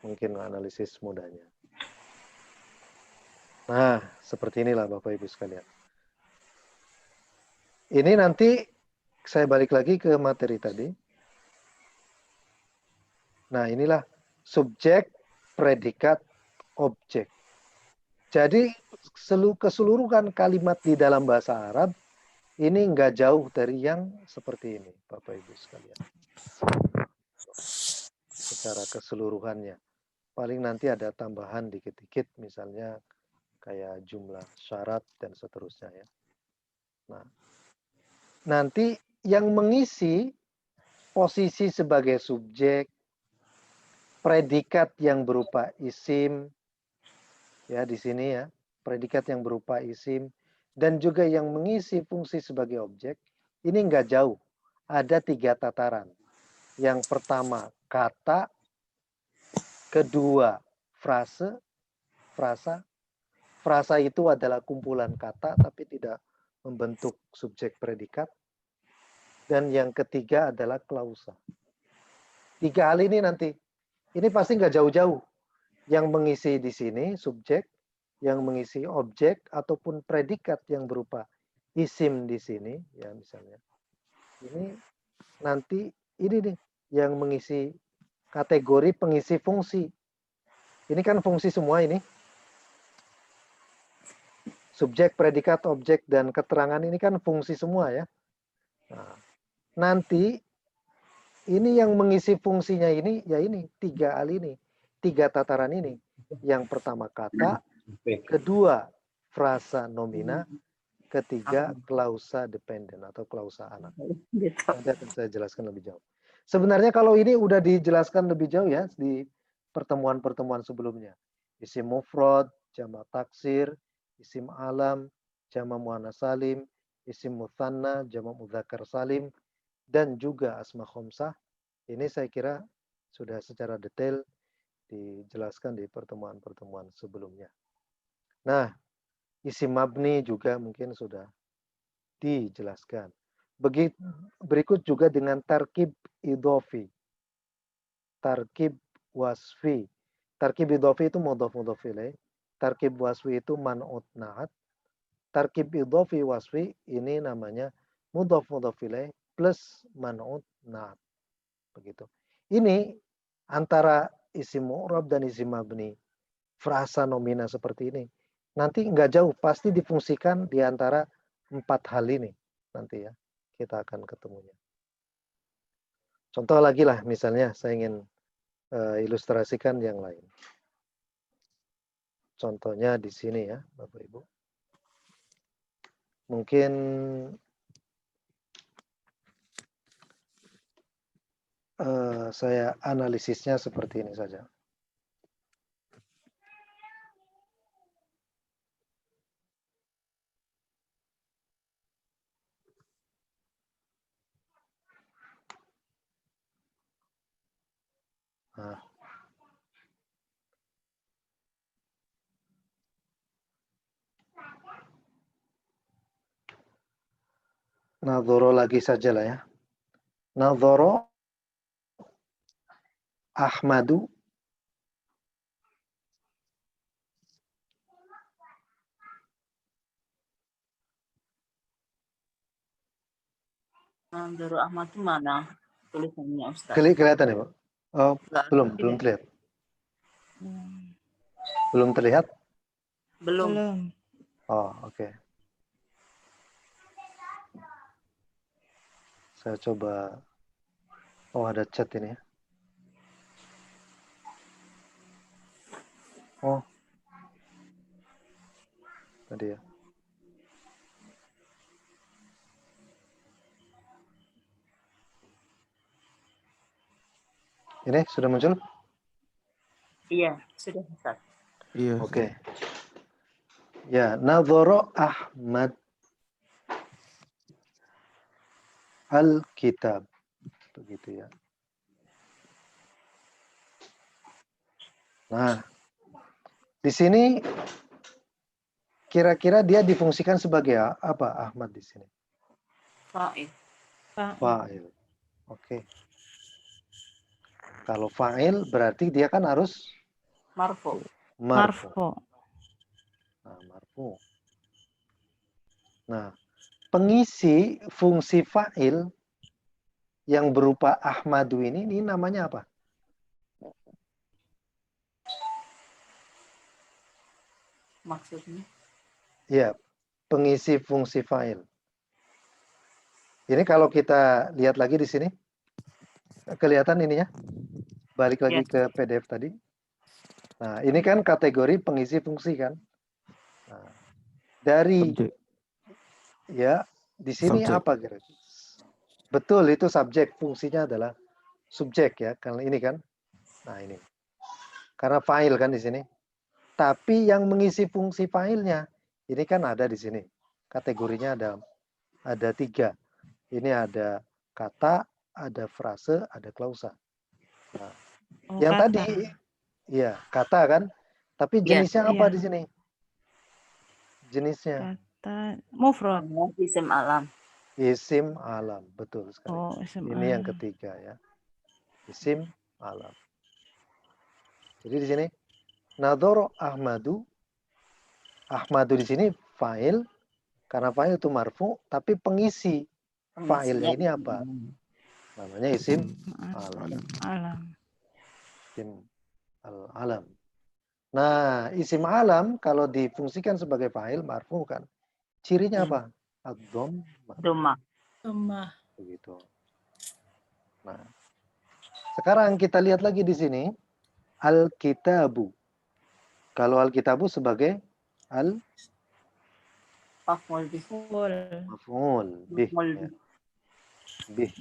Mungkin analisis mudahnya. Nah, seperti inilah Bapak Ibu sekalian. Ini nanti saya balik lagi ke materi tadi. Nah, inilah subjek, predikat, objek. Jadi keseluruhan kalimat di dalam bahasa Arab ini nggak jauh dari yang seperti ini, Bapak Ibu sekalian. Secara keseluruhannya. Paling nanti ada tambahan dikit-dikit, misalnya kayak jumlah syarat dan seterusnya ya. Nah, nanti yang mengisi posisi sebagai subjek, predikat yang berupa isim, ya di sini ya, predikat yang berupa isim, dan juga yang mengisi fungsi sebagai objek, ini nggak jauh. Ada 3 tataran. Yang pertama kata, kedua frasa. Frasa itu adalah kumpulan kata tapi tidak membentuk subjek predikat. Dan yang ketiga adalah klausa. 3 hal ini nanti, ini pasti nggak jauh-jauh. Yang mengisi di sini subjek, yang mengisi objek ataupun predikat yang berupa isim di sini ya misalnya. Ini nanti ini nih yang mengisi kategori pengisi fungsi. Ini kan fungsi semua ini. Subjek, predikat, objek, dan keterangan ini kan fungsi semua ya. Nah, nanti ini yang mengisi fungsinya ini, ya ini, 3 hal ini. 3 tataran ini. Yang pertama kata, kedua frasa nomina, ketiga klausa dependen atau klausa anak. Gitu. Nanti akan saya jelaskan lebih jauh. Sebenarnya kalau ini udah dijelaskan lebih jauh ya di pertemuan-pertemuan sebelumnya. Isim mufrad, jamak taksir, isim alam, jamak muannas salim, isim mutsanna, jamak mudzakkar salim, dan juga asma khamsah. Ini saya kira sudah secara detail dijelaskan di pertemuan-pertemuan sebelumnya. Nah, isim mabni juga mungkin sudah dijelaskan. Berikut juga dengan tarkib idhofi. Tarkib wasfi. Tarkib idhofi itu mudhof ilaih. Tarkib wasfi itu man'ut na'at. Tarkib idhofi wasfi ini namanya mudhof ilaih plus man'ut na'at. Begitu. Ini antara isim mu'rab dan isim mabni. Frasa nomina seperti ini. Nanti nggak jauh, pasti difungsikan di antara 4 hal ini. Nanti ya, kita akan ketemunya. Contoh lagi lah, misalnya saya ingin ilustrasikan yang lain. Contohnya di sini ya, Bapak Ibu. Mungkin saya analisisnya seperti ini saja. Nah, nadhoro lagi saja lah ya. Nadhoro Ahmadu Nurul Ahmad itu mana tulisannya Ustaz? kelihatan ya, Pak? Oh, Enggak, belum Tidak. terlihat. Hmm, Belum terlihat? belum. Belum. Oh, oke. Saya coba. Oh, ada chat ini ya. Oh, tadi ya. Ini sudah muncul? Iya, sudah Ustaz. Iya. Oke. Ya, nadhara Ahmad al-kitab. Begitu ya. Nah, di sini kira-kira dia difungsikan sebagai apa Ahmad di sini? Fa'il. Fa'il. Oke. Kalau fa'il berarti dia kan harus Marfu. marfu. Marfu. Nah, marfu. Nah, pengisi fungsi fa'il yang berupa Ahmadu ini namanya apa? Maksudnya? Ya, pengisi fungsi fa'il. Ini kalau kita lihat lagi di sini, kelihatan ininya? Balik lagi Ya. ke PDF tadi. Nah, ini kan kategori pengisi fungsi kan? Nah, dari Subjek. ya di sini Subjek. apa kira? Betul, itu subjek, fungsinya adalah subjek ya. Kalau ini kan, nah ini karena file kan di sini. Tapi yang mengisi fungsi filenya ini kan ada di sini. Kategorinya ada 3. Ini ada kata, ada frase, ada klausa. Nah, Oh, yang kata. tadi ya kata kan, tapi Ya. jenisnya apa Iya. di sini? Jenisnya Kata mufrad. Isim alam. isim alam, betul sekali. Oh, isim Ini yang alam. ketiga ya, isim alam. Jadi di sini nadhara Ahmadu di sini fa'il, Karena fa'il itu marfu, tapi pengisi fa'ilnya Pengisinya ini apa? Namanya isim alam. Alam. Isim al-alam. Nah, isim alam kalau difungsikan sebagai fa'il marfu kan, cirinya apa? Ad-dhammah. Doma. Lemah. Begitu. Nah, sekarang kita lihat lagi di sini al-kitabu. Kalau al-kitabu sebagai Maf'ul bih. al-maf'ul bih, Maf'ul ya, bih. bih.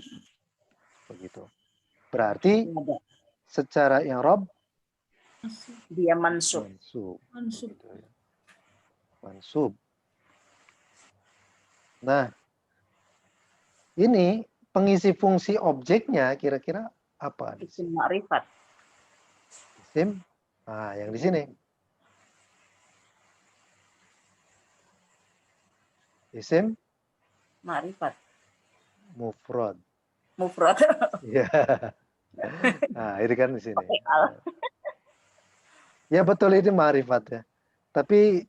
Begitu. Berarti Ada. secara i'rab Dia mansub. mansub. Mansub. Begitu ya. Mansub. Nah, ini pengisi fungsi objeknya kira-kira apa? Isim ma'rifat. Isim. Nah, yang di sini. Isim Ma'rifat. mufrad. Mufrad. Ya. Nah, ini kan di sini. Pakai al. Ya betul itu ma'rifat ya. Tapi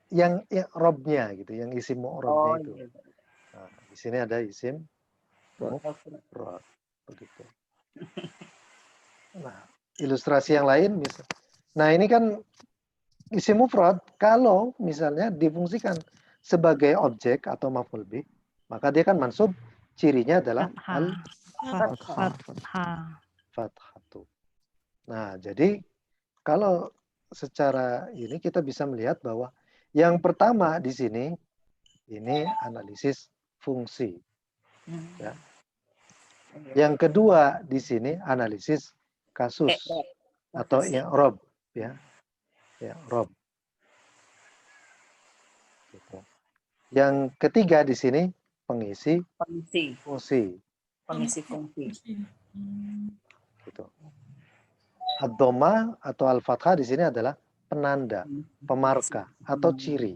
yang robnya gitu, yang isim mu'rabnya Oh itu. iya. Nah, di sini ada isim Mufrad. mufrad. Begitu. Nah, ilustrasi yang lain misal. Nah, ini kan isim mufrad kalau misalnya difungsikan sebagai objek atau maf'ul bih, maka dia kan mansub, cirinya adalah Fathah. fathatu. Nah, jadi kalau secara ini kita bisa melihat bahwa yang pertama di sini ini analisis fungsi. Ya. Yang kedua di sini analisis kasus atau i'rab, ya. I'rab. Gitu. Yang ketiga di sini pengisi Fungsi. fungsi. Pengisi fungsi. Gitu. Ad-dhammah atau al-fathah di sini adalah penanda, pemarkah atau ciri.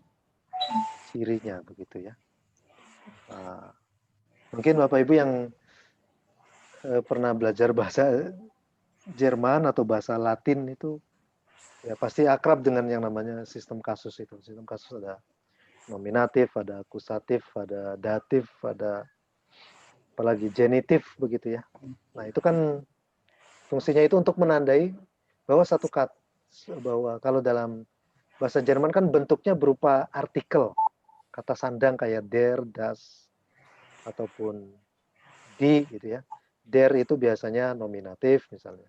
Cirinya begitu ya. Nah, mungkin Bapak Ibu yang pernah belajar bahasa Jerman atau bahasa Latin itu ya pasti akrab dengan yang namanya sistem kasus itu. Sistem kasus ada nominatif, ada akusatif, ada datif, ada apalagi genitif begitu ya. Nah, itu kan fungsinya itu untuk menandai bahwa satu kata, bahwa kalau dalam bahasa Jerman kan bentuknya berupa artikel, kata sandang kayak der, das, ataupun die gitu ya. Der itu biasanya nominatif misalnya.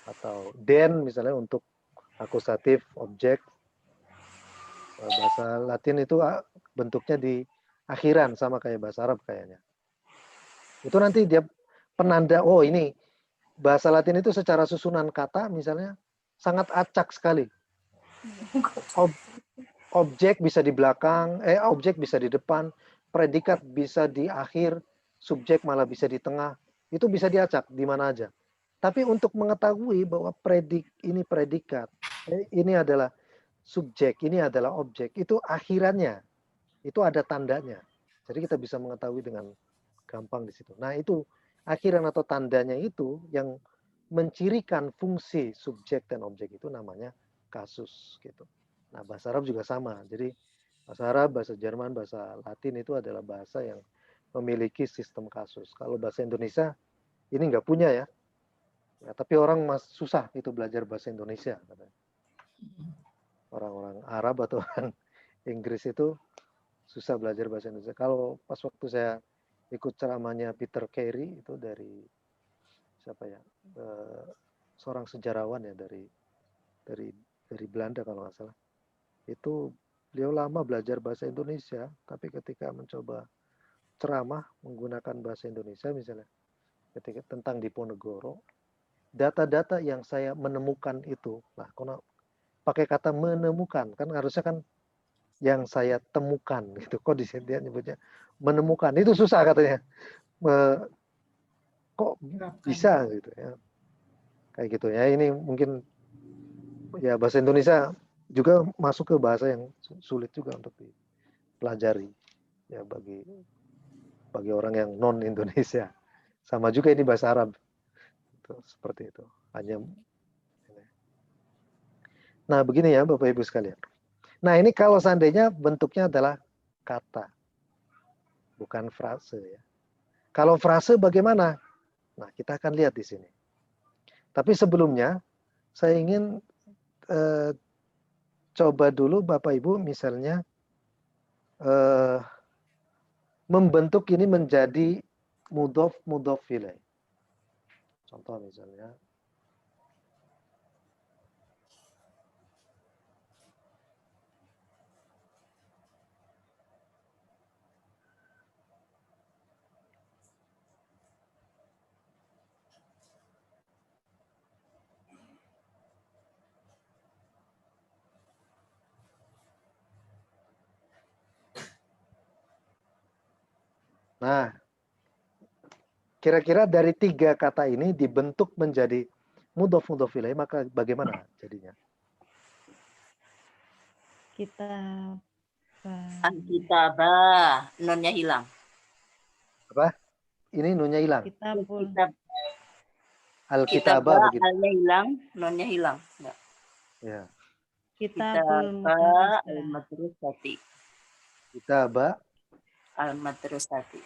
Atau den misalnya untuk akusatif, objek. Bahasa Latin itu bentuknya di akhiran sama kayak bahasa Arab kayaknya. Itu nanti dia penanda, oh ini bahasa Latin itu secara susunan kata misalnya sangat acak sekali. Objek bisa di belakang, objek bisa di depan, predikat bisa di akhir, subjek malah bisa di tengah. Itu bisa diacak di mana aja. Tapi untuk mengetahui bahwa ini predikat, ini adalah subjek, ini adalah objek, itu akhirannya, itu ada tandanya. Jadi kita bisa mengetahui dengan gampang di situ. Nah, itu akhiran atau tandanya itu yang mencirikan fungsi subjek dan objek itu namanya kasus gitu. Nah, bahasa Arab juga sama. Jadi bahasa Arab, bahasa Jerman, bahasa Latin itu adalah bahasa yang memiliki sistem kasus. Kalau bahasa Indonesia ini nggak punya ya. Ya, tapi orang susah itu belajar bahasa Indonesia. Orang-orang Arab atau orang Inggris itu susah belajar bahasa Indonesia. Kalau pas waktu saya ikut ceramahnya Peter Carey itu dari siapa ya, seorang sejarawan ya dari Belanda kalau nggak salah. Itu beliau lama belajar bahasa Indonesia, tapi ketika mencoba ceramah menggunakan bahasa Indonesia misalnya, ketika tentang Diponegoro, data-data yang saya menemukan itu, nah kalau pakai kata menemukan kan harusnya kan yang saya temukan gitu, kok di sini dia nyebutnya menemukan, itu susah katanya. Kok bisa gitu ya, kayak gitu ya. Ini mungkin ya bahasa Indonesia juga masuk ke bahasa yang sulit juga untuk dipelajari ya bagi orang yang non Indonesia. Sama juga ini bahasa Arab itu, seperti itu. Nah begini ya Bapak Ibu sekalian. Nah ini kalau seandainya bentuknya adalah kata, bukan frase ya. Kalau frase bagaimana? Nah, kita akan lihat di sini. Tapi sebelumnya saya ingin coba dulu Bapak Ibu misalnya membentuk ini menjadi mudhof ilaih. Contoh misalnya nah, kira-kira dari 3 kata ini dibentuk menjadi mudhof ilaih, maka bagaimana jadinya? Alkitabah, nonnya hilang. Apa? Ini nunnya hilang. Kitabul. Alkitabah Kitabah, begitu. alnya hilang, nonnya hilang. Enggak. Ya. Kitabul Kitabah, mudarrisah. al-madrasati. Kitabah Al-madrasati.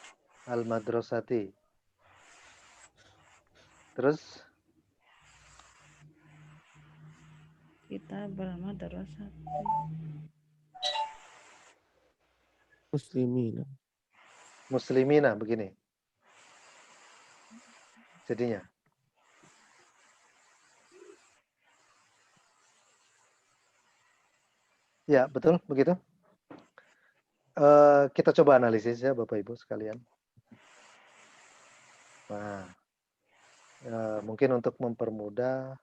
al-madrasati. Terus Kitabul madrasah. Muslimina. muslimina begini. Jadinya. Ya, betul begitu. Kita coba analisis ya Bapak Ibu sekalian. Nah, mungkin untuk mempermudah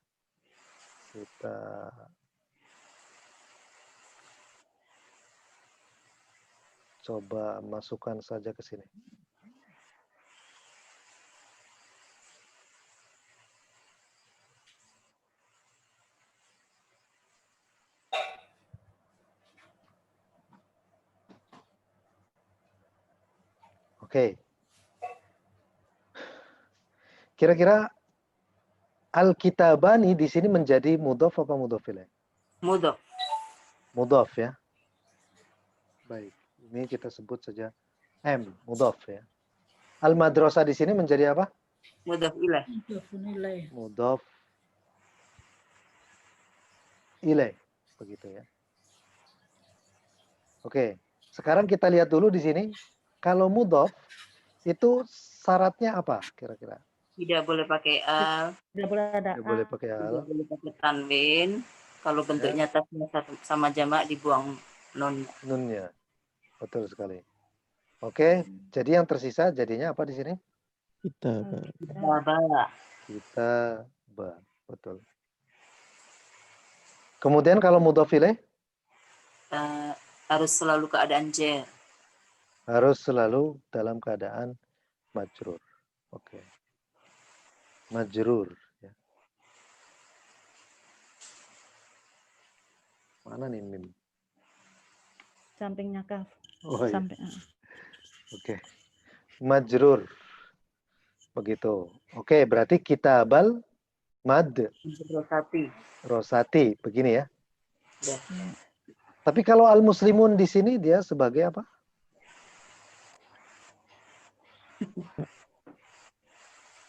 kita coba masukkan saja ke sini. Oke. Kira-kira al-kitabani di sini menjadi mudhof apa mudhof ilaih? Mudhof. Mudhof ya. Baik, ini kita sebut saja M, mudhof ya. Al-madrasah di sini menjadi apa? Mudhof ilaih. Mudhofun ilaih. Mudhof ilaih, begitu ya. Oke, sekarang kita lihat dulu di sini. Kalau mudhof itu syaratnya apa kira-kira? Tidak boleh pakai al, Tidak boleh ada Tidak boleh pakai tidak al. boleh pakai tanwin. Kalau bentuknya tasnya sama jamak dibuang non. Nunnya. Betul sekali. Oke, jadi yang tersisa jadinya apa di sini? Kitabah. Kitabah. Kitabah. Betul. Kemudian kalau mudhof ilaih Harus selalu keadaan jer. harus selalu dalam keadaan majrur. Oke. Majrur ya. Mana nih mim? sampingnya kaf. Oh iya. Samping. Oke. Majrur. Begitu. Oke, berarti kitabal mad Madrasati. rosati begini ya. Ya. Tapi kalau al-muslimun di sini dia sebagai apa?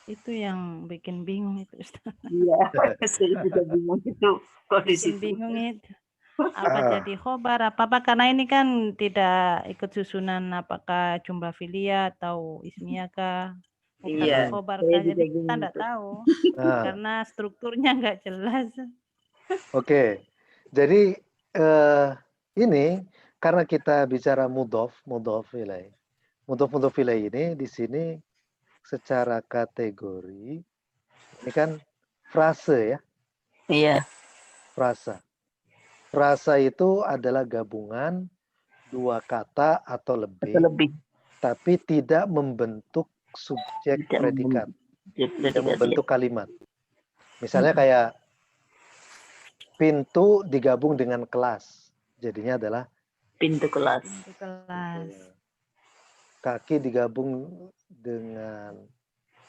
Itu yang bikin bingung itu, Ustaz. Iya, saya juga bingung itu kondisi Bikin bingung itu. Apa jadi khobar apa karena ini kan tidak ikut susunan apakah jumlah filia atau ismiyah kah? Iya, Khobar saya kah? juga Jadi kita bingung tidak tuh. tahu Nah, karena strukturnya nggak jelas. oke. Jadi ini karena kita bicara mudhof ilaih. Mudhof ilaih ini di sini secara kategori ini kan frase ya, Iya, frasa. Frasa itu adalah gabungan 2 kata atau atau lebih, lebih. tapi tidak membentuk subjek Tidak predikat, tidak predikat, membentuk kalimat. Misalnya kayak pintu digabung dengan kelas, jadinya adalah pintu kelas. Pintu kelas. kaki digabung dengan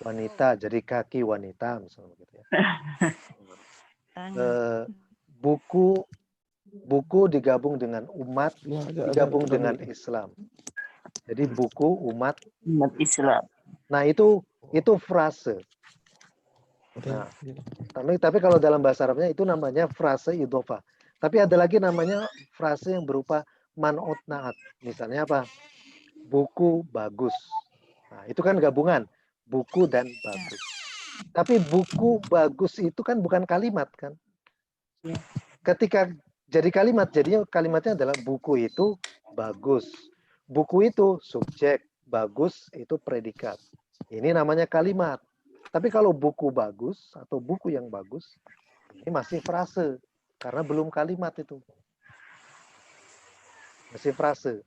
wanita, jadi kaki wanita misalnya begitu ya. Tangan. Buku Buku digabung dengan umat, Ya, digabung ada dengan Islam. Jadi buku, umat. Umat Islam. Nah, itu frase. Nah, tapi kalau dalam bahasa Arabnya itu namanya frase idhofah. Tapi ada lagi namanya frase yang berupa man'ut na'at. Misalnya apa? Buku bagus. Nah, itu kan gabungan buku dan bagus. Tapi buku bagus itu kan bukan kalimat kan? Ya. Ketika jadi kalimat, jadinya kalimatnya adalah buku itu bagus. Buku itu subjek, bagus itu predikat. Ini namanya kalimat. Tapi kalau buku bagus atau buku yang bagus, ini masih frase. Karena belum kalimat itu. Masih frase.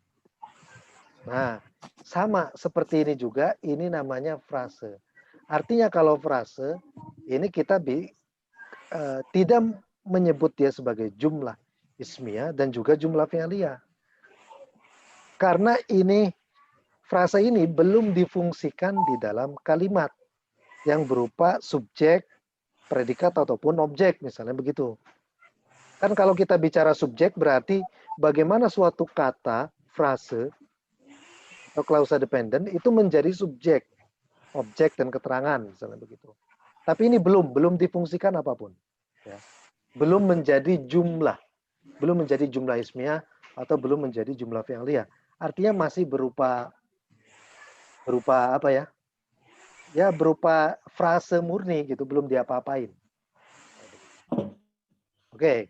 Nah, sama seperti ini juga, ini namanya frase. Artinya kalau frase, ini kita tidak menyebut dia sebagai jumlah ismiyah dan juga jumlah fi'liyah. Karena ini, frase ini belum difungsikan di dalam kalimat yang berupa subjek, predikat, ataupun objek, misalnya begitu. Kan kalau kita bicara subjek, berarti bagaimana suatu kata, frase, atau klausa dependen, itu menjadi subjek, objek, dan keterangan, misalnya begitu. Tapi ini belum difungsikan apapun. Ya. Belum menjadi jumlah ismiyah, atau belum menjadi jumlah fi'liyah. Artinya masih berupa apa ya? Ya, berupa frase murni gitu, belum diapa-apain. Oke.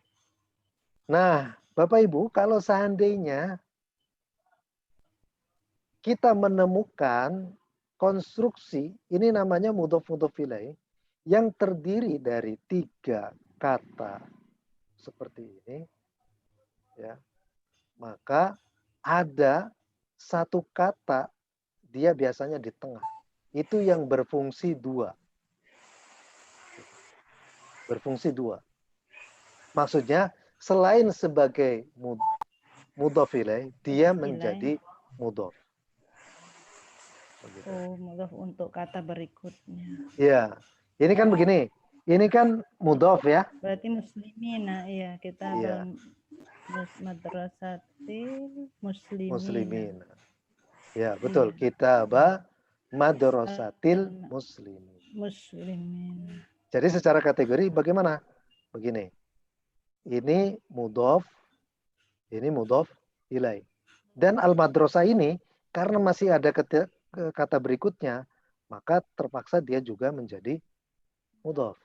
Nah, Bapak Ibu, kalau seandainya kita menemukan konstruksi, ini namanya mudhof ilaih, yang terdiri dari 3 kata seperti ini, ya, maka ada satu kata dia biasanya di tengah. Itu yang berfungsi 2. Berfungsi 2. Maksudnya selain sebagai mudhof ilaih, dia menjadi mudhof. Oh, mudhof untuk kata berikutnya. Iya. Ini kan begini. Ini kan mudhof ya. Berarti muslimin. Nah, iya, kita Iya. madrasatil muslimin. Muslimin. Ya, betul. Kitabah madrasatil muslimin. Muslimin. Jadi secara kategori bagaimana? Begini. Ini mudhof ilaih. Dan al-madrasah ini karena masih ada kata berikutnya, maka terpaksa dia juga menjadi mudhof.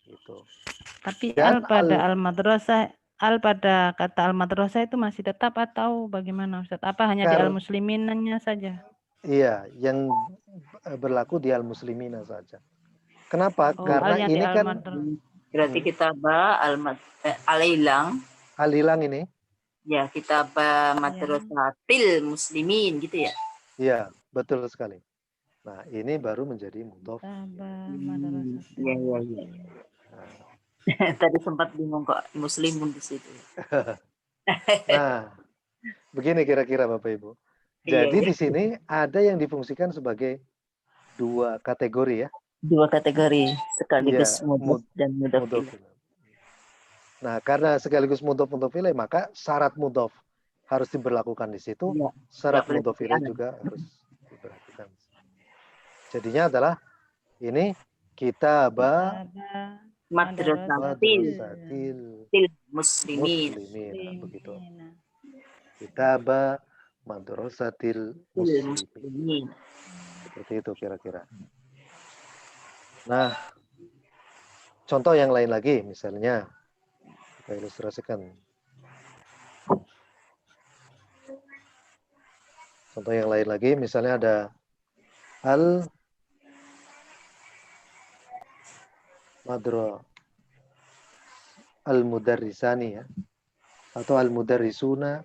Gitu. Tapi Dan al pada kata al-madrasah itu masih tetap atau bagaimana Ustaz? Apa hanya di al-musliminannya saja? Iya, yang berlaku di al-muslimina saja. Kenapa? Karena ini kan berarti kitabah al-ilang. Al-ilang ini. Ya, kitabah madrasatil muslimin gitu ya. Iya, betul sekali. Nah, ini baru menjadi mudhof. Iya. Tadi sempat bingung kok muslimun di situ. Nah, begini kira-kira Bapak Ibu. Jadi di sini ada yang difungsikan sebagai 2 kategori ya. 2 kategori sekaligus mudhof dan mudhof ilaih. Nah, karena sekaligus mudhof ilaih, maka syarat mudhof harus diberlakukan di situ. Ya, syarat mudhof ilaih juga harus diperhatikan. Jadinya adalah ini kitabah madrasatil muslimin. Begitu. Kitabah madrasatil muslimin. Seperti itu kira-kira. Nah, contoh yang lain lagi, misalnya kita ilustrasikan. Contoh yang lain lagi, misalnya ada al-mudarrisani ya, atau al-mudarrisuna.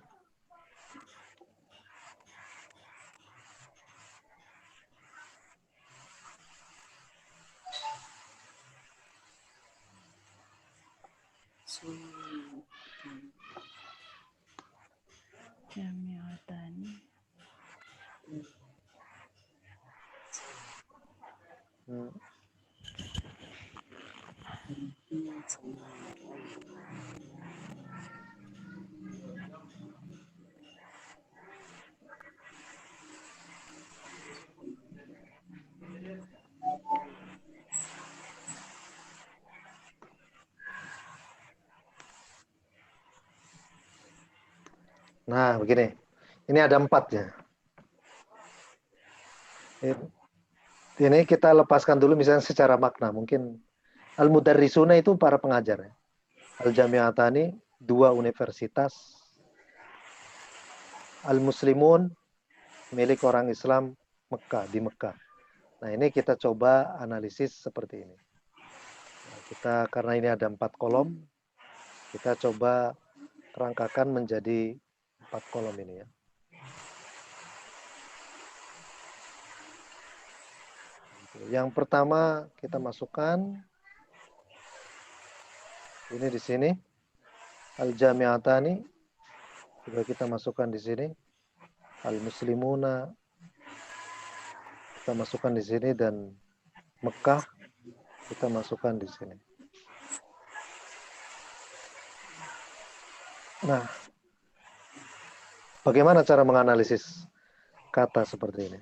Nah, begini. Ini ada 4-nya. Ini kita lepaskan dulu misalnya secara makna. Mungkin al-mudarrisuna itu para pengajar. Ya. Al-jami'atani 2 universitas. Al-muslimun milik orang Islam Mekah, di Mekah. Nah, ini kita coba analisis seperti ini. Nah, karena ini ada 4 kolom, kita coba rangkakan menjadi 4 kolom ini ya. Yang pertama kita masukkan ini di sini al-jami'atani, juga kita masukkan di sini al-muslimuna, kita masukkan di sini, dan Mekah kita masukkan di sini. Nah, bagaimana cara menganalisis kata seperti ini?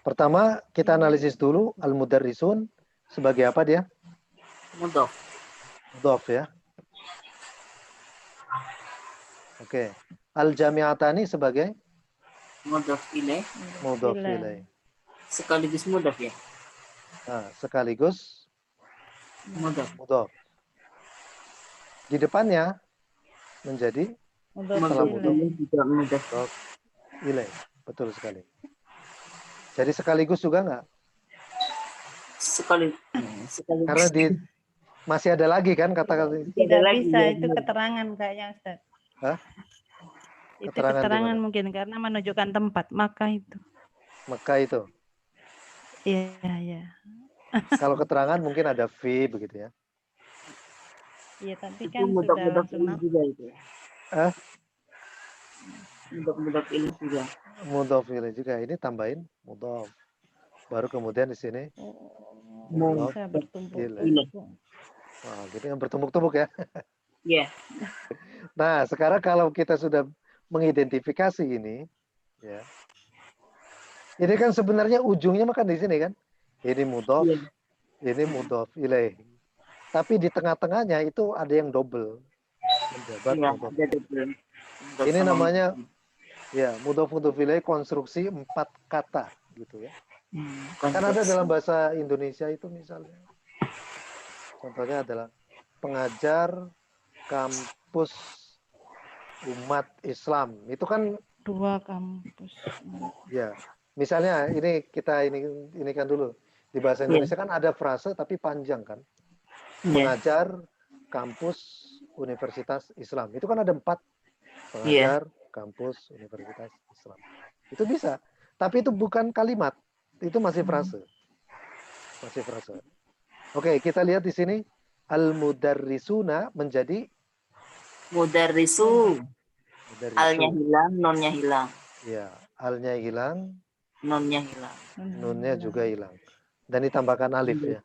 Pertama, kita analisis dulu al-mudarrisun sebagai apa dia? Mudhof. Mudhof ya. Oke. Al-jami'atani sebagai Mudhof ilaih. mudhof ilaih. Sekaligus mudhof ya. Nah, sekaligus Mudhof. mudhof. Di depannya menjadi setelah mudhof Juga mudhof. mudhof ilaih. Betul sekali. Jadi sekaligus juga enggak? Sekaligus. Karena masih ada lagi kan kata-kata ini? Tidak lagi, bisa, ya, itu benar. keterangan kayaknya Ustaz. Hah? Itu Keterangan keterangan gimana? mungkin karena menunjukkan tempat Makkah itu. Mekah itu. Iya, iya. Kalau keterangan mungkin ada fi begitu ya. Iya, tapi Itu kan sudah mudhof langsung ilaih juga itu. Eh? Mudhof ilaih juga. Mudhof ilaih juga. Ini tambahin mudhof. Baru kemudian di sini Mudhof bisa bertumpuk. ilaih. Wah, gitu yang bertumbuk-tumbuk ya. Iya. Nah, sekarang kalau kita sudah mengidentifikasi ini, ya, ini kan sebenarnya ujungnya makan di sini kan. Ini mudhof, Iya. ini mudhof ilaih. Tapi di tengah-tengahnya itu ada yang double. Menjabat Iya, mudhof. ada double. Mudhof Ini sama namanya mudhof. ya mudhof ilaih konstruksi 4 kata gitu ya. Kan ada Konteks. dalam bahasa Indonesia itu misalnya. Contohnya adalah pengajar kampus umat Islam. Itu kan 2 kampus. ya. Misalnya ini kita ini kan dulu. Di bahasa Iya. Indonesia kan ada frase tapi panjang kan. Iya. Pengajar kampus Universitas Islam. Itu kan ada 4. Iya. Pengajar kampus Universitas Islam. Itu bisa. Tapi itu bukan kalimat. Itu masih frase. Masih frase. Oke, kita lihat di sini al-mudarrisuna menjadi Mudarrisu. mudarrisu. Alnya hilang, nonnya hilang. Ya, alnya hilang, Nonnya hilang. nunnya juga hilang. Dan ditambahkan alif ya.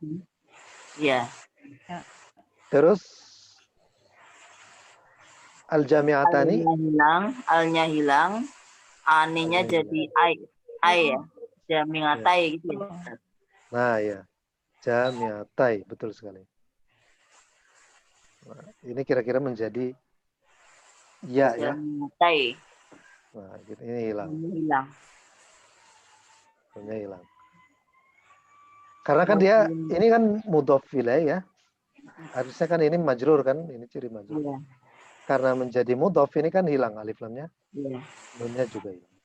Iya. Terus al-jami'atani Alnya hilang, aninya Alnya jadi ai ya. Jami'atai gitu ya. Nah, ya. Jami'atai, betul sekali. Nah, ini kira-kira menjadi ya ya. Jami'atai. Nah, gitu. Ini hilang. Hilang. Nunnya hilang. Karena kan dia ini kan mudhof ilaih ya. Harusnya kan ini majrur kan, ini ciri majrur. Iya. Karena menjadi mudhof ini kan hilang alif lamnya, Iya. nunnya juga hilang.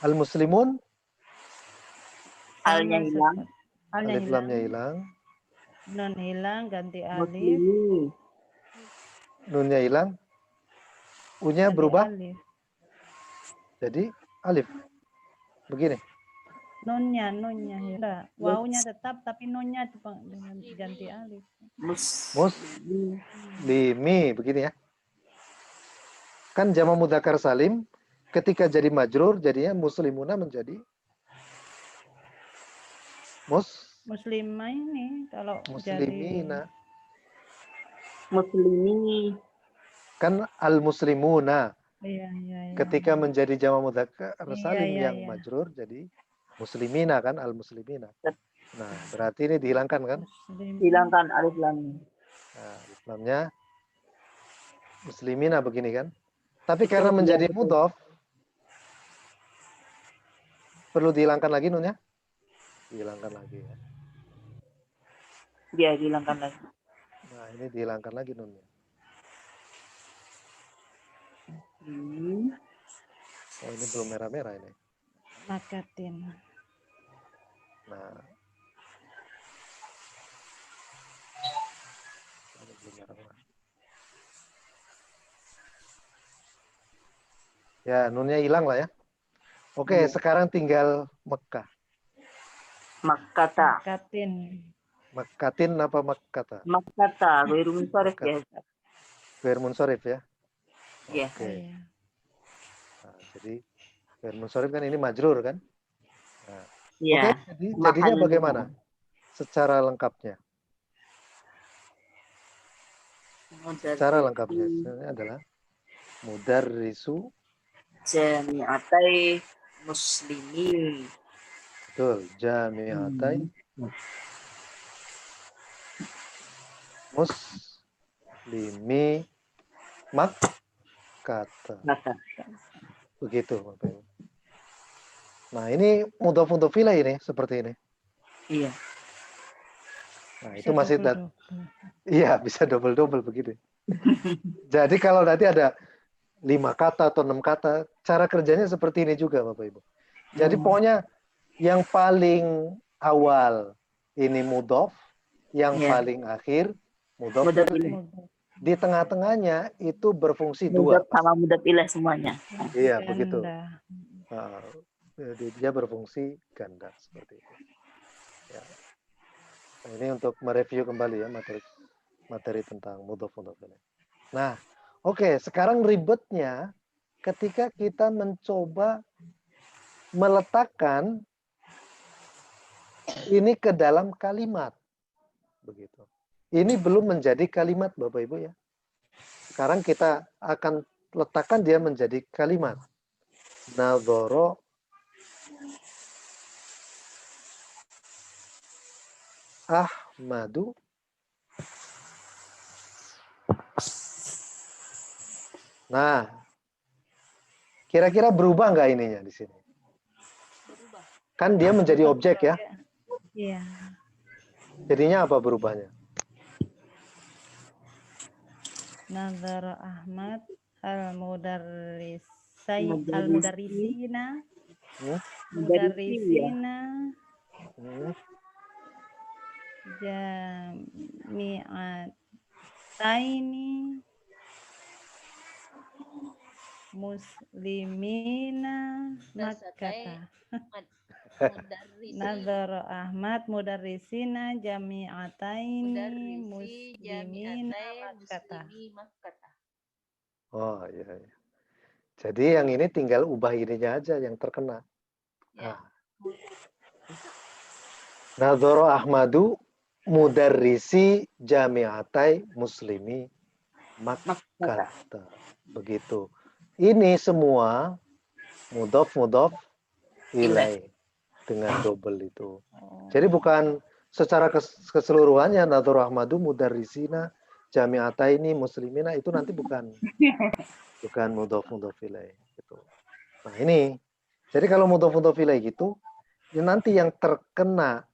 Al-muslimun Alnya hilang. alif lamnya hilang, Non hilang, ganti alif. Muslimin. nunnya hilang, u-nya Ganti berubah alif. jadi alif. Begini. Nunnya hilang. Wawunya tetap, tapi nunnya dengan ganti alif. Muslimi, begini ya. Kan jama mudzakkar salim ketika jadi majrur jadinya muslimuna menjadi Muslimah ini kalau muslimina. Muslimi. Kan al-muslimuna. Iya. Ketika menjadi jama mudzakkar salim Iya. yang majrur jadi muslimina kan al-muslimina. Nah, berarti ini dihilangkan kan? Hilangkan alif lam. Nah, Nah, Islamnya muslimina begini kan. Tapi Itu karena iya, menjadi betul. mudhof, perlu dihilangkan lagi nunnya? Dihilangkan lagi ya. Dia hilangkan lagi. Nah, ini dihilangkan lagi nunnya. Oh, ini belum merah-merah ini. Makatin. Nah, ini belum merah-merah. Ya, nunnya hilang lah ya. Oke, Iya. sekarang tinggal Mekah. Makkata. Makatin. Mekkatin apa Mekkata? Makkata. Ghairu munsharif Mekkat. ya. Ghair munsharif ya. Iya. Oke. Iya. Nah, jadi ghair munsharif kan ini majrur kan? Nah, Iya. oke, jadinya Mahalnya. bagaimana? Secara lengkapnya. Secara lengkapnya sebenarnya adalah mudarrisu. Jami'atai muslimin. Betul, jami'atai muslimi Makkata. Maka. Begitu, Bapak Ibu. Nah, ini mudhof ilaih ini seperti ini. Iya. Nah, itu Bisa masih double-double. iya, bisa double begitu. Jadi kalau nanti ada 5 kata atau 6 kata, cara kerjanya seperti ini juga, Bapak Ibu. Jadi pokoknya yang paling awal ini mudhof, yang Iya. paling akhir mudhof Mudhaf ilaih. ilaih. Di tengah-tengahnya itu berfungsi Mudhaf 2. sama mudhaf ilaih semuanya. Iya, begitu. Ganda. Jadi dia berfungsi ganda seperti itu. Ya. Nah, ini untuk mereview kembali ya materi tentang mudhof ilaih. Nah, oke, sekarang ribetnya ketika kita mencoba meletakkan ini ke dalam kalimat. Begitu. Ini belum menjadi kalimat, Bapak Ibu ya. Sekarang kita akan letakkan dia menjadi kalimat. Nadhara Ahmadu Nah, kira-kira berubah nggak ininya di sini? Kan dia menjadi objek ya. Iya. Jadinya apa berubahnya? Nazar Ahmad Mudarrisi. al-mudarrisina Hmm? mudarrisina Hmm? jami'ataini muslimina Makkata. Nazar Ahmad mudarrisina jami'ataini muslimina Makkata. Oh iya, iya. Jadi yang ini tinggal ubah ininya aja yang terkena. Nah. Nadhara Ahmadu mudarrisi jami'atai muslimi Makkata. Begitu. Ini semua mudhof ilaih dengan double itu. Jadi bukan secara keseluruhannya Nadhara Ahmadu mudarrisina jami'ataini muslimina itu nanti bukan mudhof ilaih gitu. Nah, ini. Jadi kalau mudhof ilaih gitu, ya nanti yang terkena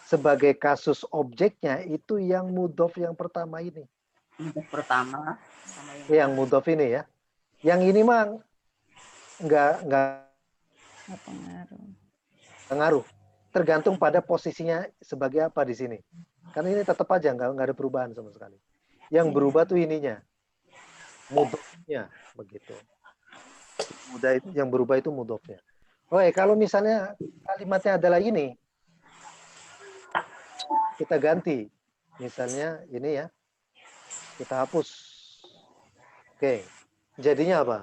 sebagai kasus objeknya itu yang mudhof yang pertama ini. Mudhaf pertama sama Yang mudhof ini ya. Yang ini mah nggak ngaruh. Tergantung pada posisinya sebagai apa di sini. Karena ini tetap aja nggak ada perubahan sama sekali. Yang berubah tuh ininya. Mudhofnya begitu. Yang berubah itu mudhofnya. Oke, kalau misalnya kalimatnya adalah ini, kita ganti. Misalnya ini ya. Kita hapus. Oke. Jadinya apa?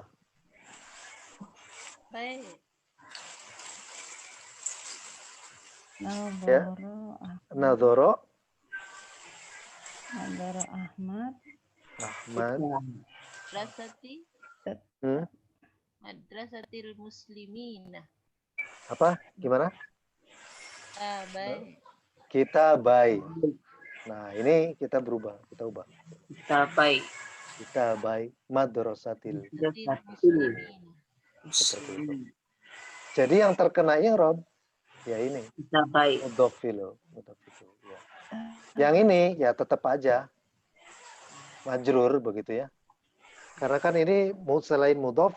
Baik. Ya. Nadhara Ahmad Madrasati Madrasatil Muslimina. Apa? Gimana? Baik. Kita baik. Nah, ini kita ubah. Kitabai madrasatil. Seperti itu. Jadi yang terkena i'rab ya ini. Kitabai. Mudhof ilayh. Ya. Yang ini ya tetap aja majrur begitu ya. Karena kan ini selain mudhof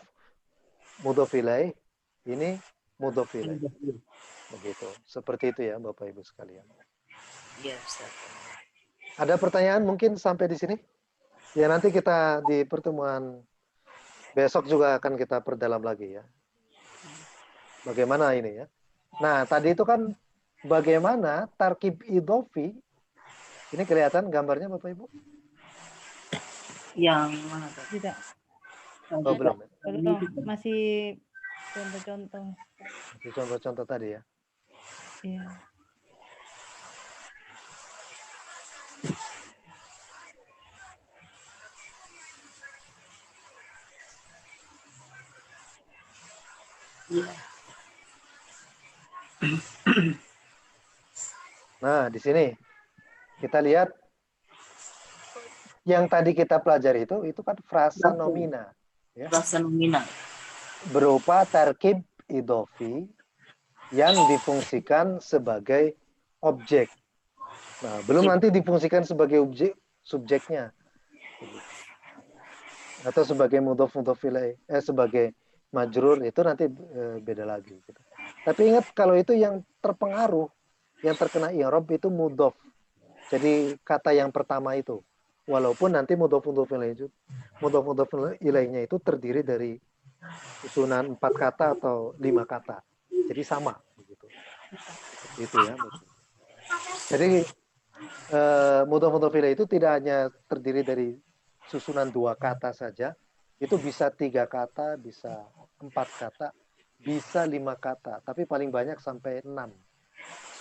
ilaih, ini mudhof ilaih. Begitu. Seperti itu ya Bapak Ibu sekalian. Iya, Ustaz. Ada pertanyaan mungkin sampai di sini? Ya nanti kita di pertemuan besok juga akan kita perdalam lagi ya. Bagaimana ini ya. Nah, tadi itu kan bagaimana tarkib idhofi. Ini kelihatan gambarnya Bapak Ibu? Yang mana tuh? Tidak. Oh, belum ya? Belum. Masih contoh-contoh. Masih contoh-contoh tadi ya. Iya. Nah, di sini kita lihat yang tadi kita pelajari itu kan frasa nomina. Ya. Frasa nomina. Berupa tarkib idhofi yang difungsikan sebagai objek. Nah, belum nanti difungsikan sebagai objek subjeknya. Atau sebagai mudhof ilaih, sebagai majrur itu nanti beda lagi. Gitu. Tapi ingat kalau itu yang terpengaruh, yang terkena i'rab itu mudhof. Jadi kata yang pertama itu. Walaupun nanti mudhof ilaihnya itu terdiri dari susunan 4 kata atau 5 kata. Jadi sama begitu. Itu ya. Jadi mudhof ilaih itu tidak hanya terdiri dari susunan 2 kata saja, itu bisa 3 kata, bisa 4 kata, bisa 5 kata, tapi paling banyak sampai 6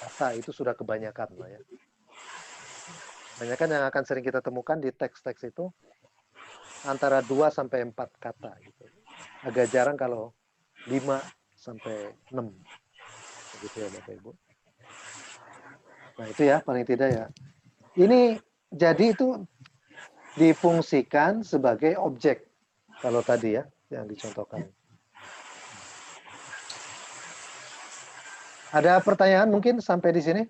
kata, itu sudah kebanyakan lah ya. Kebanyakan yang akan sering kita temukan di teks-teks itu antara 2 sampai 4 kata gitu. Agak jarang kalau 5 sampai 6. Begitu ya Bapak Ibu. Nah, itu ya paling tidak ya. Ini jadi itu difungsikan sebagai objek. Kalau tadi ya yang dicontohkan. Ada pertanyaan mungkin sampai di sini?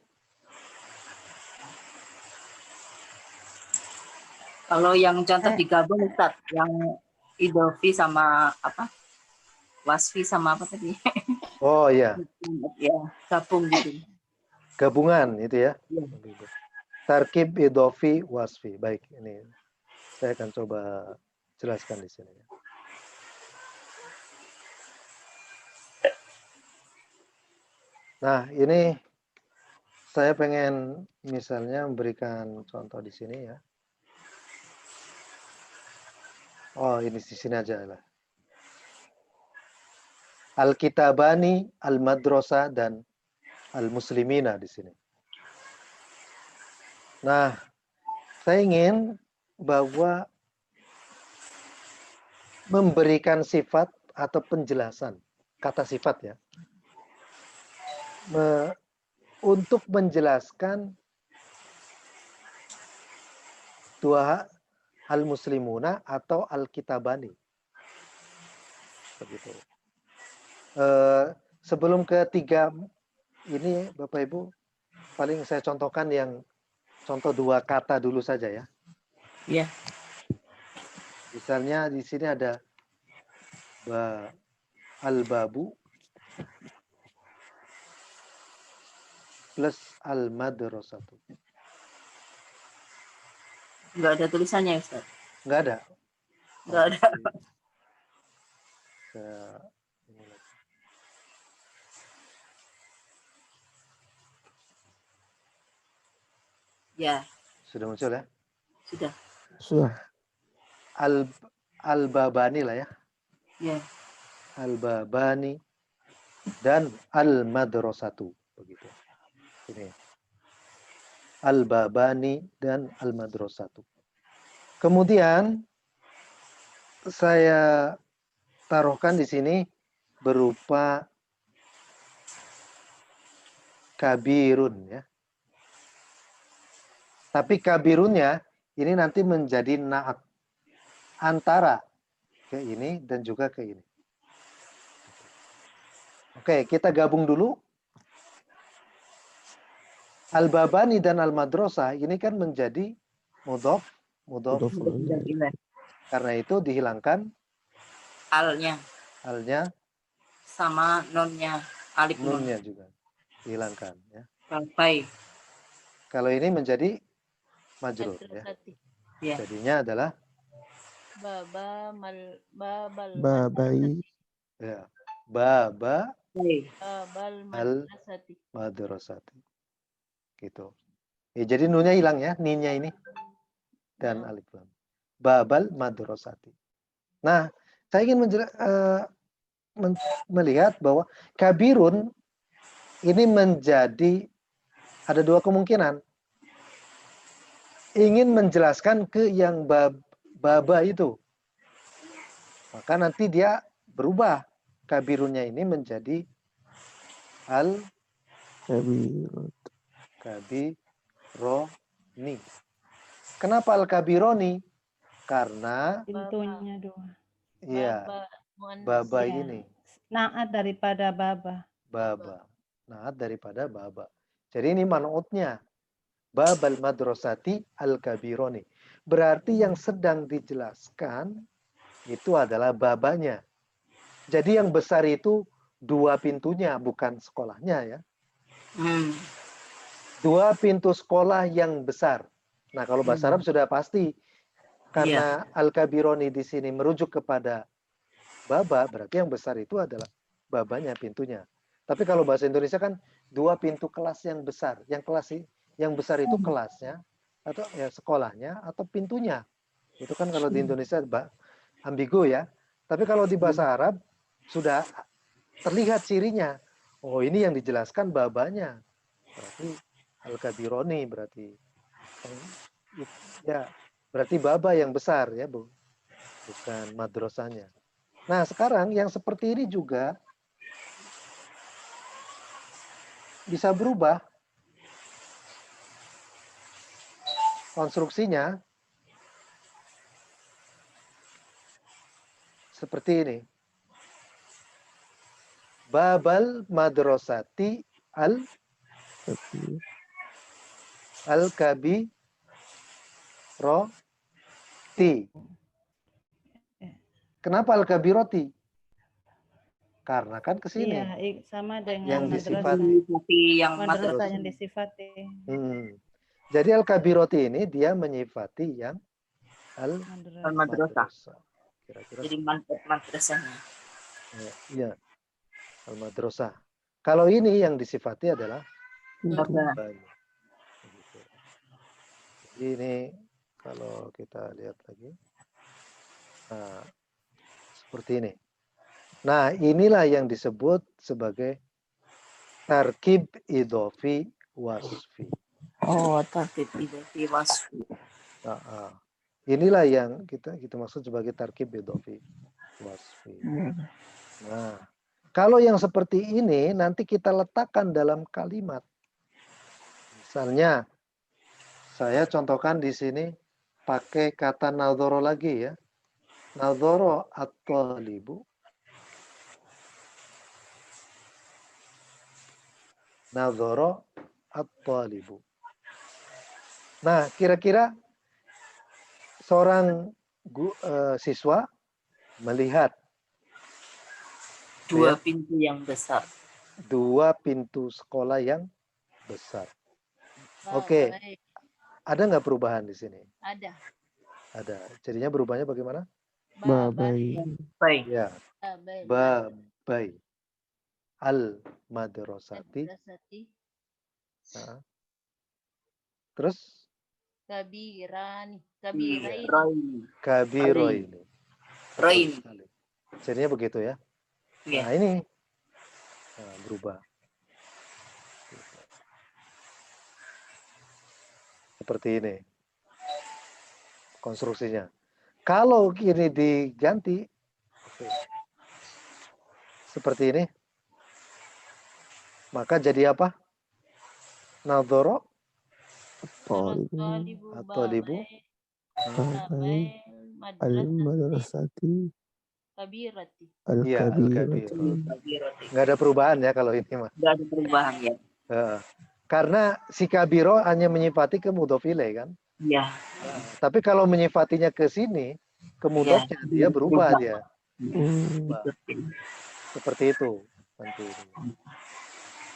Kalau yang contoh digabung Ustaz, yang idhofi sama apa? Wasfi sama apa tadi? Oh iya. Ya, gabung gitu. Gabungan itu ya. Ya. Tarkib idhofi wasfi. Baik, ini saya akan coba jelaskan di sini. Nah, ini saya pengen misalnya memberikan contoh di sini ya. Oh, ini di sini aja lah. Al-kitabani, al-madrasah, dan al-muslimina di sini. Nah, saya ingin bahwa memberikan sifat atau penjelasan, kata sifat ya, untuk menjelaskan dua al-muslimuna atau al-kitabani. Begitu. Sebelum ketiga ini Bapak Ibu, paling saya contohkan yang contoh 2 kata dulu saja ya. Iya. Misalnya di sini ada al-babu plus al-madrasatu. Enggak ada tulisannya Ustaz. Enggak ada. Enggak ada. Ya. Sudah muncul ya? Sudah. Sudah. Al-babani lah ya. Ya. Al-babani dan al-madrasatu begitu. Ini. Al-babani dan al-madrasatu. Kemudian saya taruhkan di sini berupa kabirun ya. Tapi kabirunnya ini nanti menjadi naat antara ke ini dan juga ke ini. Oke, kita gabung dulu. Al-babani dan al-madrasah ini kan menjadi mudhof Mudhof Dan ilaih. ilaih. karena itu dihilangkan Alnya alnya, sama nonnya, alif nun. nunnya juga dihilangkan ya. Baik. Kalau ini menjadi majrur ya. Madrasati. Ya. Jadinya adalah Babal Babai. ya, baba Baik. babal Al- madrasati. madrasati. Gitu. Ya, jadi nunnya hilang ya, ninya ini dan Nah. alif lam. Babal madrasati. Nah, saya ingin melihat bahwa kabirun ini menjadi ada dua kemungkinan. Ingin menjelaskan ke yang baba itu. Maka nanti dia berubah. Kabirunnya ini menjadi Kabir. kabironi. Kenapa al-kabironi? Karena Pintunya dua. ya Baba muannas. baba Ya. ini Naat daripada baba. baba. Naat daripada baba. Jadi ini man'utnya. Babal madrasati al-kabironi. Berarti yang sedang dijelaskan itu adalah babanya. Jadi yang besar itu dua pintunya, bukan sekolahnya ya. Dua pintu sekolah yang besar. Nah, kalau bahasa Arab sudah pasti. Karena al-kabironi di sini merujuk kepada baba, berarti yang besar itu adalah babanya, pintunya. Tapi kalau bahasa Indonesia kan dua pintu kelas yang besar. Yang besar itu kelasnya atau ya sekolahnya atau pintunya. Itu kan kalau di Indonesia ambigu ya. Tapi kalau di bahasa Arab sudah terlihat cirinya. Oh, ini yang dijelaskan babanya. Berarti al-kabironi berarti. Ya, berarti baba yang besar ya, Bu. Bukan madrasahnya. Nah, sekarang yang seperti ini juga bisa berubah konstruksinya seperti ini. Babal madrasati Kabir. al-kabiroti. Kenapa al-kabiroti? Karena kan ke sini. Iya, sama dengan Yang madrasah. disifati. Tapi yang Madrasah madrasah. yang disifati. Jadi al-kabiroti ini dia menyifati yang Madrasah. al-madrasah. Kira-kira jadi madrasahnya. iya. Al-madrasah. Kalau ini yang disifati adalah Baba. babanya. Begitu. Jadi ini kalau kita lihat lagi. Nah, seperti ini. Nah, inilah yang disebut sebagai tarkib idhofi wasfi. Oh, tartib idhofi wasfi. Inilah yang kita maksud sebagai tarkib idhofi wasfi. Nah, kalau yang seperti ini nanti kita letakkan dalam kalimat. Misalnya, saya contohkan di sini pakai kata nadhoro lagi ya. Nadhoro at-talibu. Nadhoro at-talibu. Nah, kira-kira seorang siswa melihat Dua pintu yang besar. dua pintu sekolah yang besar. Oke. Baik. Ada nggak perubahan di sini? Ada. Ada. Jadinya berubahnya bagaimana? Babai. Baik. Ya, Babai. babai. Al-madrasati. Madrasati. Nah. Terus? Kabirani. Kabirain. Kabiroini. Rain. Jadinya begitu ya. Ya. Nah, ini berubah. Seperti ini. Konstruksinya. Kalau ini diganti seperti ini, maka jadi apa? Nadhoro At-talibu At-talibu babai al-madrasati iya al-kabirati. al-kabirati. Nggak ada perubahan ya kalau ini mah. Nggak ada perubahan ya. Karena si kabiro hanya menyifati ke mudhof ilaih kan. Iya. Tapi kalau menyifatinya ke sini, ke mudhofnya dia berubah dia. Seperti itu nanti.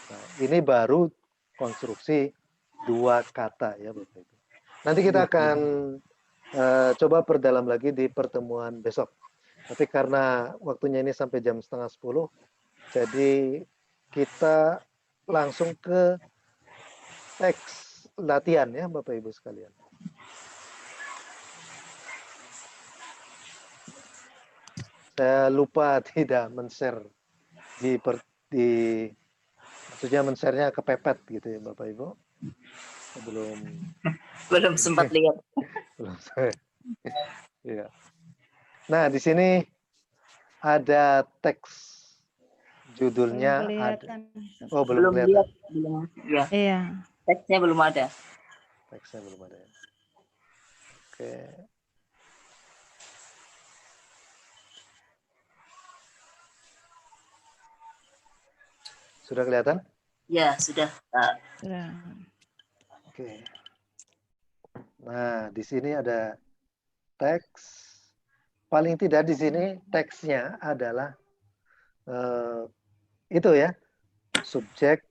Nah, ini baru konstruksi dua kata ya Bapak Ibu. Nanti kita akan coba perdalam lagi di pertemuan besok. Tapi karena waktunya ini sampai jam 9:30, jadi kita langsung ke teks latihan ya Bapak Ibu sekalian. Saya lupa tidak men-share maksudnya men-share-nya kepepet gitu ya Bapak Ibu. Belum sempat lihat. Belum saya. Iya. Nah, di sini ada teks judulnya ada. Oh, belum kelihatan. Belum, ya. Iya. Teksnya belum ada. Teksnya belum ada ya. Oke. Sudah kelihatan? Ya, sudah. Oke. Nah, di sini ada teks. Paling tidak di sini teksnya adalah itu ya, subjek,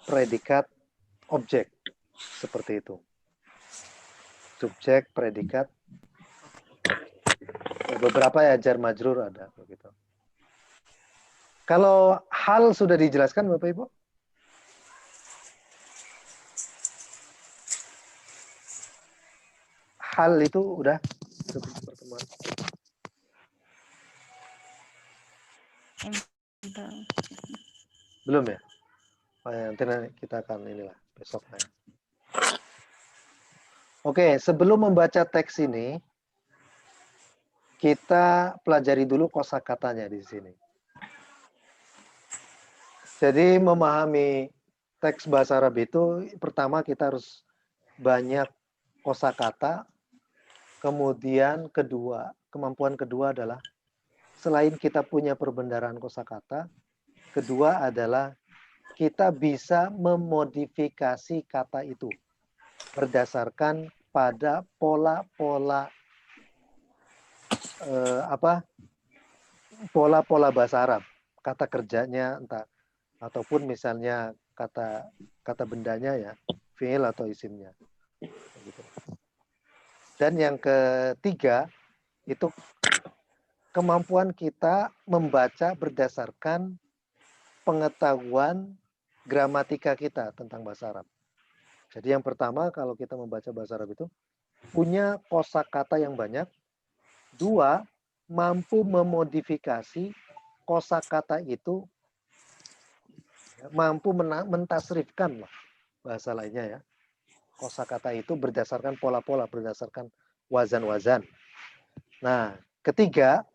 predikat, objek, seperti itu. Subjek, predikat, beberapa ya jar majrur ada begitu. Kalau hal sudah dijelaskan Bapak Ibu? Hal itu udah sebelum pertemuan. Belum ya? Nanti kita akan inilah besok ya. Oke, sebelum membaca teks ini, kita pelajari dulu kosakatanya di sini. Jadi memahami teks bahasa Arab itu, pertama kita harus banyak kosakata, kemudian kemampuan kedua adalah selain kita punya perbendaharaan kosakata, kedua adalah kita bisa memodifikasi kata itu berdasarkan pada pola-pola pola-pola bahasa Arab, kata kerjanya entah ataupun misalnya kata bendanya ya, fi'il atau isimnya. Dan yang ketiga itu kemampuan kita membaca berdasarkan pengetahuan gramatika kita tentang bahasa Arab. Jadi yang pertama kalau kita membaca bahasa Arab itu punya kosakata yang banyak. Dua, mampu memodifikasi kosakata itu, mampu mentasrifkan lah bahasa lainnya ya. Kosakata itu berdasarkan pola-pola, berdasarkan wazan-wazan. Nah, ketiga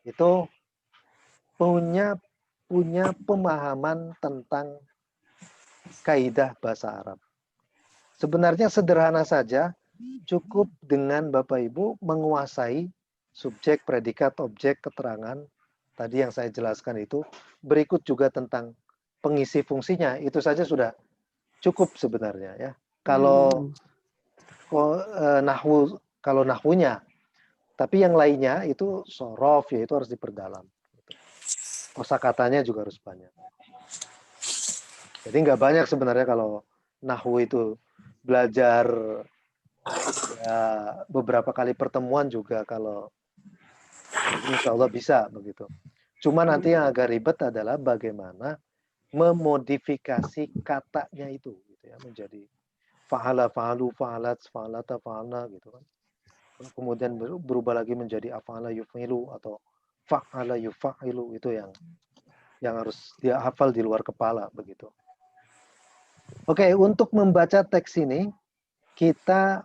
itu punya pemahaman tentang kaidah bahasa Arab. Sebenarnya sederhana saja, cukup dengan Bapak Ibu menguasai subjek, predikat, objek, keterangan. Tadi yang saya jelaskan itu, berikut juga tentang pengisi fungsinya, itu saja sudah cukup sebenarnya ya. Kalau nahwunya, tapi yang lainnya itu sorof, yaitu harus diperdalam. Kosakatanya juga harus banyak. Jadi nggak banyak sebenarnya kalau nahwu itu belajar ya beberapa kali pertemuan juga kalau insya Allah bisa begitu. Cuma nanti yang agak ribet adalah bagaimana memodifikasi katanya itu gitu ya, menjadi fa'ala, fa'alu, fa'alat, fa'alata, fa'alna gitu kan. Kemudian berubah lagi menjadi af'ala yuf'ilu atau fa'ala yuf'ilu, itu yang harus dia hafal di luar kepala begitu. Oke, untuk membaca teks ini kita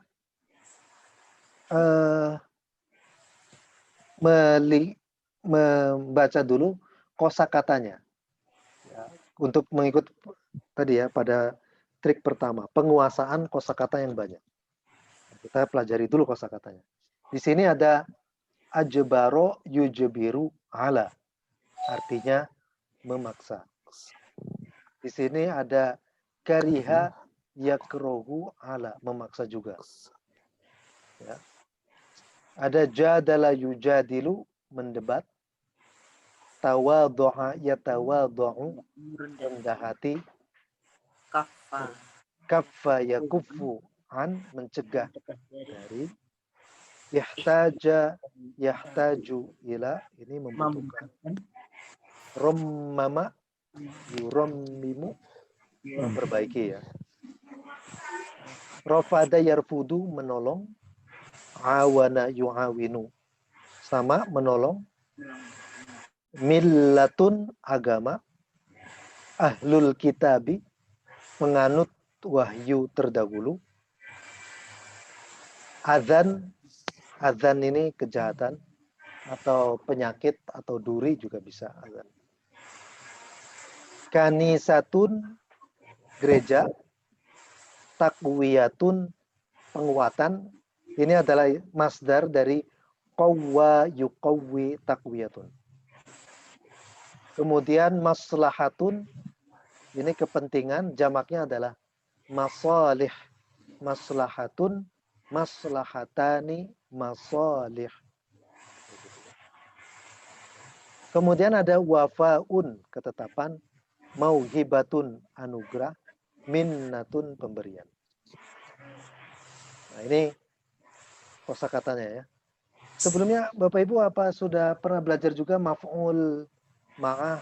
membaca dulu kosakatanya. Ya, untuk mengikut tadi ya pada trik pertama, penguasaan kosakata yang banyak. Kita pelajari dulu kosakatanya. Di sini ada ajbaro yujbiru ala, artinya memaksa. Di sini ada kariha yakrohu ala, memaksa juga. Ya. Ada jadala yujadilu, mendebat. Tawadhu'a yatawadhu'u, rendah hati. Kafa. Kaffa yakuffu an, mencegah dari. Yahtaja yahtaju ila, ini membutuhkan. Rammama yurammimu, memperbaiki ya. Rafada yarfudu, menolong. Awana yu'awinu, sama menolong. Millatun, agama. Ahlul kitabi, penganut wahyu terdahulu. Adzan, adzan ini kejahatan atau penyakit atau duri juga bisa adzan. Kanisatun, gereja. Takwiyatun, penguatan. Ini adalah masdar dari qawwa yuqawwi takwiyatun. Kemudian maslahatun, ini kepentingan, jamaknya adalah masalih. Maslahatun, maslahatani, masalih. Kemudian ada wafaun, ketetapan. Mauhibatun, anugerah. Minnatun, pemberian. Nah, ini kosakatanya ya. Sebelumnya Bapak Ibu apa sudah pernah belajar juga maf'ul ma'ah,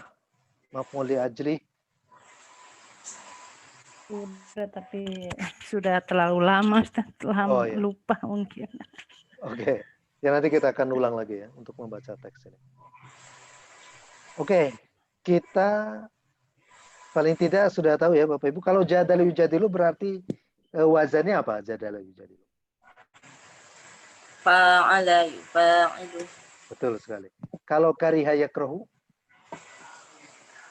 maf'ul li ajli? Sudah, tapi sudah terlalu lama, Ustaz. Oh, ya. Lupa mungkin. Oke. Ya nanti kita akan ulang lagi ya untuk membaca teks ini. Oke. Kita paling tidak sudah tahu ya Bapak Ibu. Kalau jadalu yujadilu berarti wazannya apa? Jadalu yujadilu. Fa'ala yufa'ilu. Betul sekali. Kalau kariha yakrahu?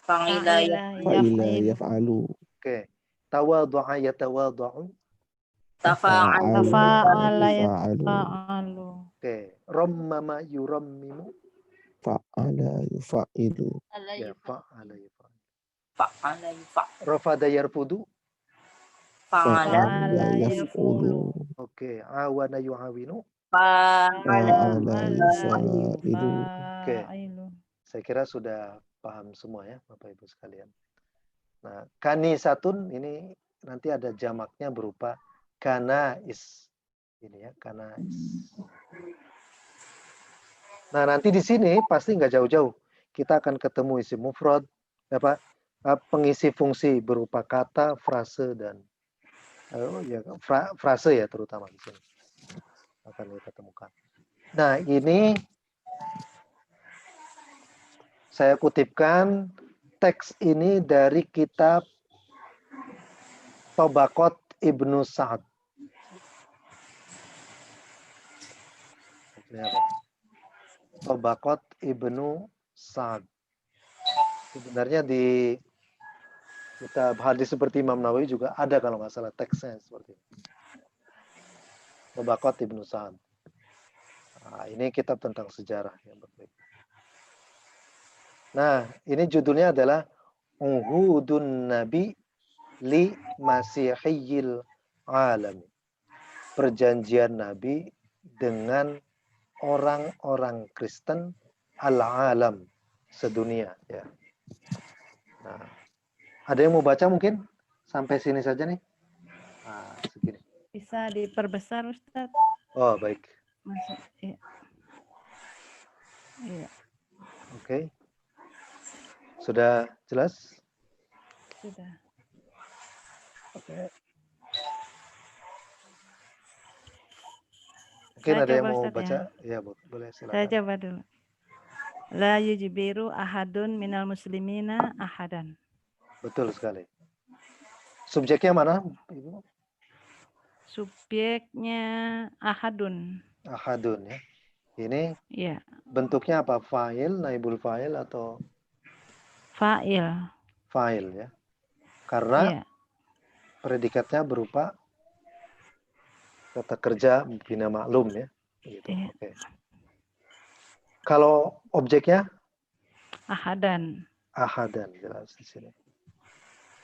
Fa'ila Fa'ila yaf'alu. Oke. Tawadhu'a yatawadhu'u. tafa'ala Tafa'ala Yaf'alu. yafa'alu. Oke. Rammama yurammimu. Fa'ala yufa'ilu. Ya, fa'ala yafa'al. fa'ala yufa'. Rafada yarfudu. Fa'ala Fa'ala yaf'ulu. Oke. Awana yu'awinu. fa'ala Fa'ala yufa'ilu. Oke. Saya kira sudah paham semua ya Bapak Ibu sekalian. Nah, kanisatun ini nanti ada jamaknya berupa kanais. Ini ya, kanais. Nah, nanti di sini pasti nggak jauh-jauh. Kita akan ketemu isim mufrad, pengisi fungsi berupa kata, frase dan frase ya terutama di sini akan kita temukan. Nah, ini saya kutipkan teks ini dari kitab Tabaqat Ibnu Sa'ad. Tabaqat Ibnu Sa'ad. Sebenarnya di kitab hadis seperti Imam Nawawi juga ada kalau nggak salah teksnya seperti ini. Tabaqat Ibnu Sa'ad. Nah, ini kitab tentang sejarah yang berbeda. Nah, ini judulnya adalah Uhudun Nabi li Masihiyil Alam. Perjanjian Nabi dengan orang-orang Kristen al-alam, sedunia ya. Nah, ada yang mau baca mungkin sampai sini saja nih. Nah, segini. Bisa diperbesar, Ustaz? Oh, baik. Masuk, iya. Iya. Oke. Sudah jelas? Sudah. Oke. Mungkin Saya ada yang coba, mau Ustaz, baca? ya. Ya, boleh silakan. Saya coba dulu. La yujbiru ahadun minal muslimina ahadan. Betul sekali. Subjeknya mana, Ibu? Subjeknya ahadun. Ahadun ya. Ini Iya. bentuknya apa? Fa'il, naibul fa'il atau Fa'il. fa'il ya? Karena Iya. predikatnya berupa kata kerja bina maklum ya. Gitu. Iya. Oke. Kalau objeknya Ahadan. ahadan, jelas di sini.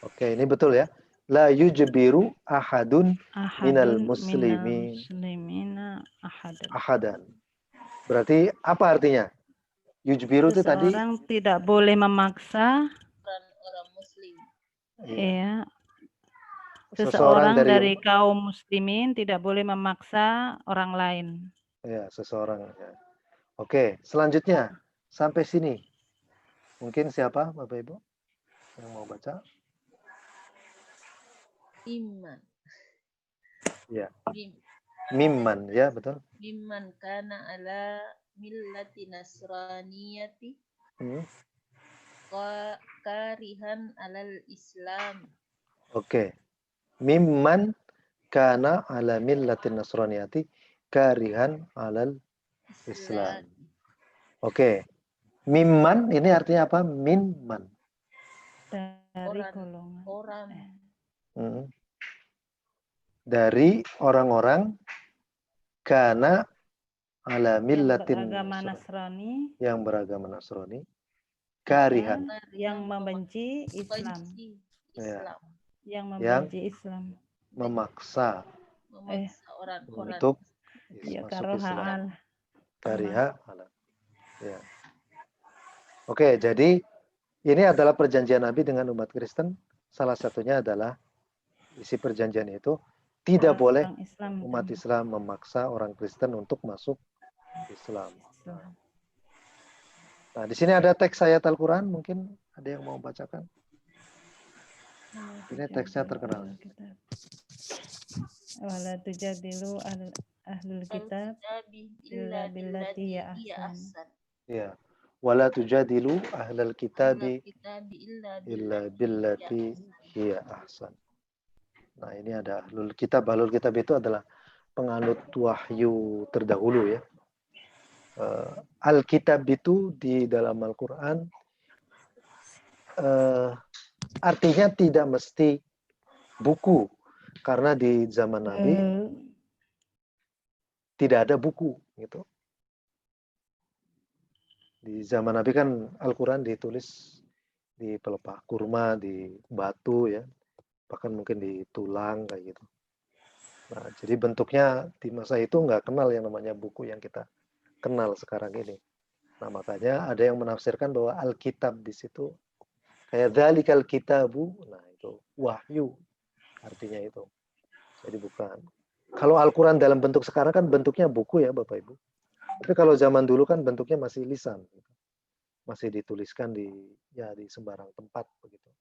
Oke, ini betul ya. La yujbiru ahadun minal Ahadun minal muslimin muslimina ahadan. ahadan. Berarti apa artinya? Yujbiru itu tadi Seseorang tidak boleh memaksa Orang muslim. ya, seseorang seseorang dari kaum muslimin tidak boleh memaksa orang lain. ya, seseorang ya. Oke, selanjutnya sampai sini. Mungkin siapa Bapak Ibu yang mau baca? Iman. Ya, Mim- mimman ya, betul. Mimman kana ala millati nasraniyati Hmm. karihan alal Islam. Oke. Mimman kana ala millatin nasraniyati karihan alal Islam. Oke. Mimman ini artinya apa? Mimman. Dari Orang. golongan. Orang Hmm. Dari orang-orang kana ala Yang millatin beragama Nasrani yang beragama Nasrani karihan yang membenci Islam. benci ya, Islam. Yang membenci Islam. memaksa Memaksa orang-orang untuk Ya masuk karoha Islam. al. Kariha ala. Ya. Oke, jadi ini adalah perjanjian Nabi dengan umat Kristen. Salah satunya adalah isi perjanjian itu tidak boleh Orang Islam. umat Islam memaksa orang Kristen untuk masuk Islam. Nah, di sini ada teks ayat Al-Quran, mungkin ada yang mau bacakan? Ini teksnya terkenal. Wala tujadilu ahlul kitab illa billati ya ahsan. Ya. Wala tujadilu ahlal kitabi illa billati hiya ahsan. Nah, ini ada ahlul kitab. Ahlul kitab itu adalah penganut wahyu terdahulu ya. Alkitab itu di dalam Al-Quran artinya tidak mesti buku, karena di zaman Nabi tidak ada buku gitu. Di zaman Nabi kan Al-Quran ditulis di pelepah kurma, di batu ya, bahkan mungkin di tulang kayak gitu. Nah, jadi bentuknya di masa itu nggak kenal yang namanya buku yang kita kenal sekarang ini. Nah, makanya ada yang menafsirkan bahwa Alkitab di situ kayak dzalikal kitabu, nah itu wahyu artinya itu. Jadi bukan. Kalau Al-Quran dalam bentuk sekarang kan bentuknya buku ya Bapak Ibu. Tapi kalau zaman dulu kan bentuknya masih lisan. Masih dituliskan di sembarang tempat begitu.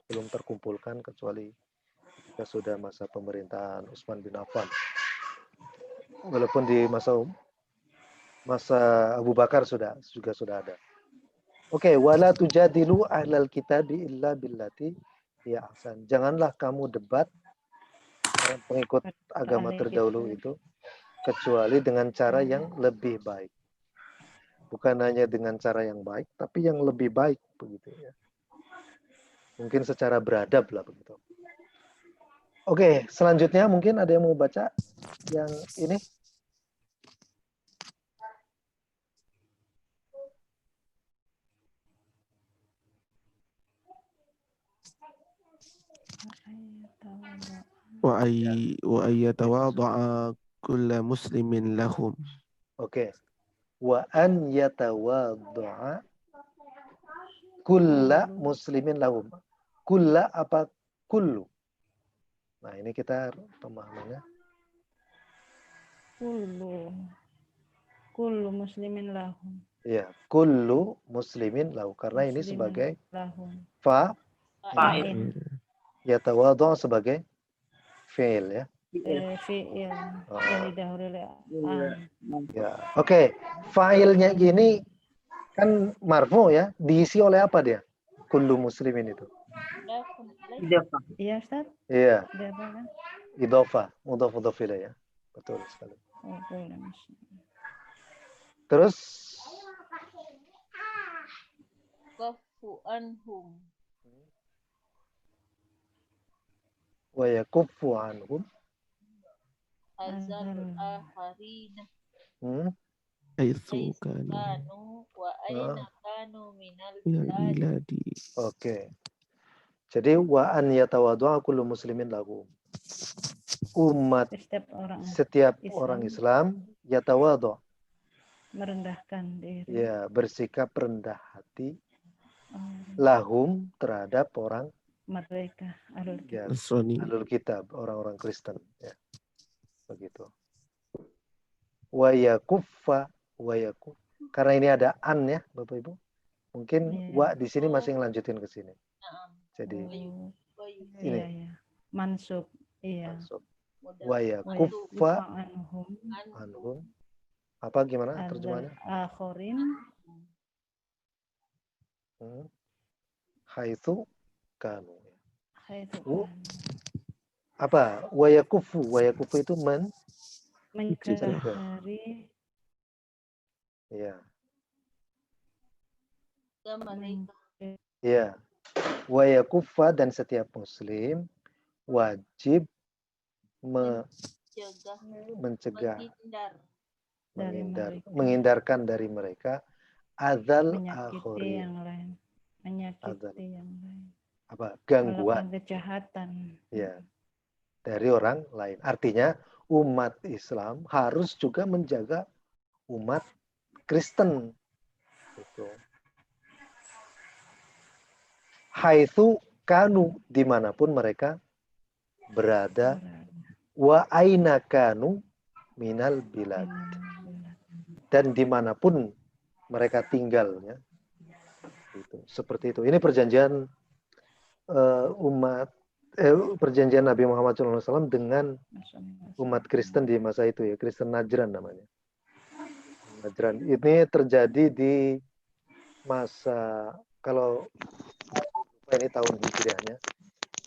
Belum terkumpulkan kecuali ketika sudah masa pemerintahan Utsman bin Affan. Walaupun di masa Abu Bakar juga sudah ada. Oke, wala tujadilu ahlal kitabi illa billati ya ahsan. Janganlah kamu debat pengikut agama terdahulu itu kecuali dengan cara yang lebih baik. Bukan hanya dengan cara yang baik, tapi yang lebih baik begitu ya. Mungkin secara beradab lah begitu. Oke, selanjutnya mungkin ada yang mau baca yang ini. wa ayyatawadha'a kulla muslimin lahum. Oke. Wa an yatawadha'a kulla muslimin lahum. Kulla apa kullu? Nah, ini kita pemahamannya. Kullu muslimin lahum. Ya, kullu muslimin lahu, karena ini sebagai Fa'il. yatawadha sebagai fi'il ya. Fi'il yang didahului oleh Ya, oke. Fa'ilnya gini kan marfu ya, diisi oleh apa dia? Kullu muslimin itu. Idhofah. Iya, Ustaz? Iya, Ada apa kan? idhofah, mudhaf ilaih ya. Betul sekali. Oh, kullu muslim. Terus Kafu anhum. wa yakuffu anhum azal akharina hmm, haitsu haitsu kanu kanu wa aina kanu minal minal biladi. biladi. Oke. Jadi wa an yatawaddu'a kullu muslimin lahu. Umat setiap orang Islam yatawaddu', merendahkan diri. ya, bersikap rendah hati lahum, terhadap orang Mereka ahlul kitab. ya, Nasrani. ahlul kitab, orang-orang Kristen, ya. Begitu. Wa yakuffa wa yakuf. Karena ini ada an ya, Bapak Ibu. Mungkin Iya. wa di sini masih ngelanjutin ke sini. Jadi ini Iya, iya. Mansub. Iya. masuk. Modal Wa yakuffa Anhum anhum. Apa gimana adzal terjemahannya? akhirin Haitsu kanu. haitsu Apa? Wa yakuffu. Wa yakuffu itu mencegah dari ya. ke mereka. Ya. Wa yakuffa, dan setiap muslim wajib mencegah, menghindarkan dari mereka adzal menyakiti akhirin. yang lain, menyakiti yang lain. Apa? Gangguan. Melakukan kejahatan. Ya. Dari orang lain. Artinya umat Islam harus juga menjaga umat Kristen. Gitu. Haitsu kanu, dimanapun mereka berada, wa aina kanu minal bilad, dan dimanapun mereka tinggalnya. Gitu. Seperti itu. Ini perjanjian perjanjian Nabi Muhammad SAW dengan umat Kristen di masa itu, ya, Kristen Najran namanya. Najran ini terjadi di masa, kalau ini tahun hijriahnya,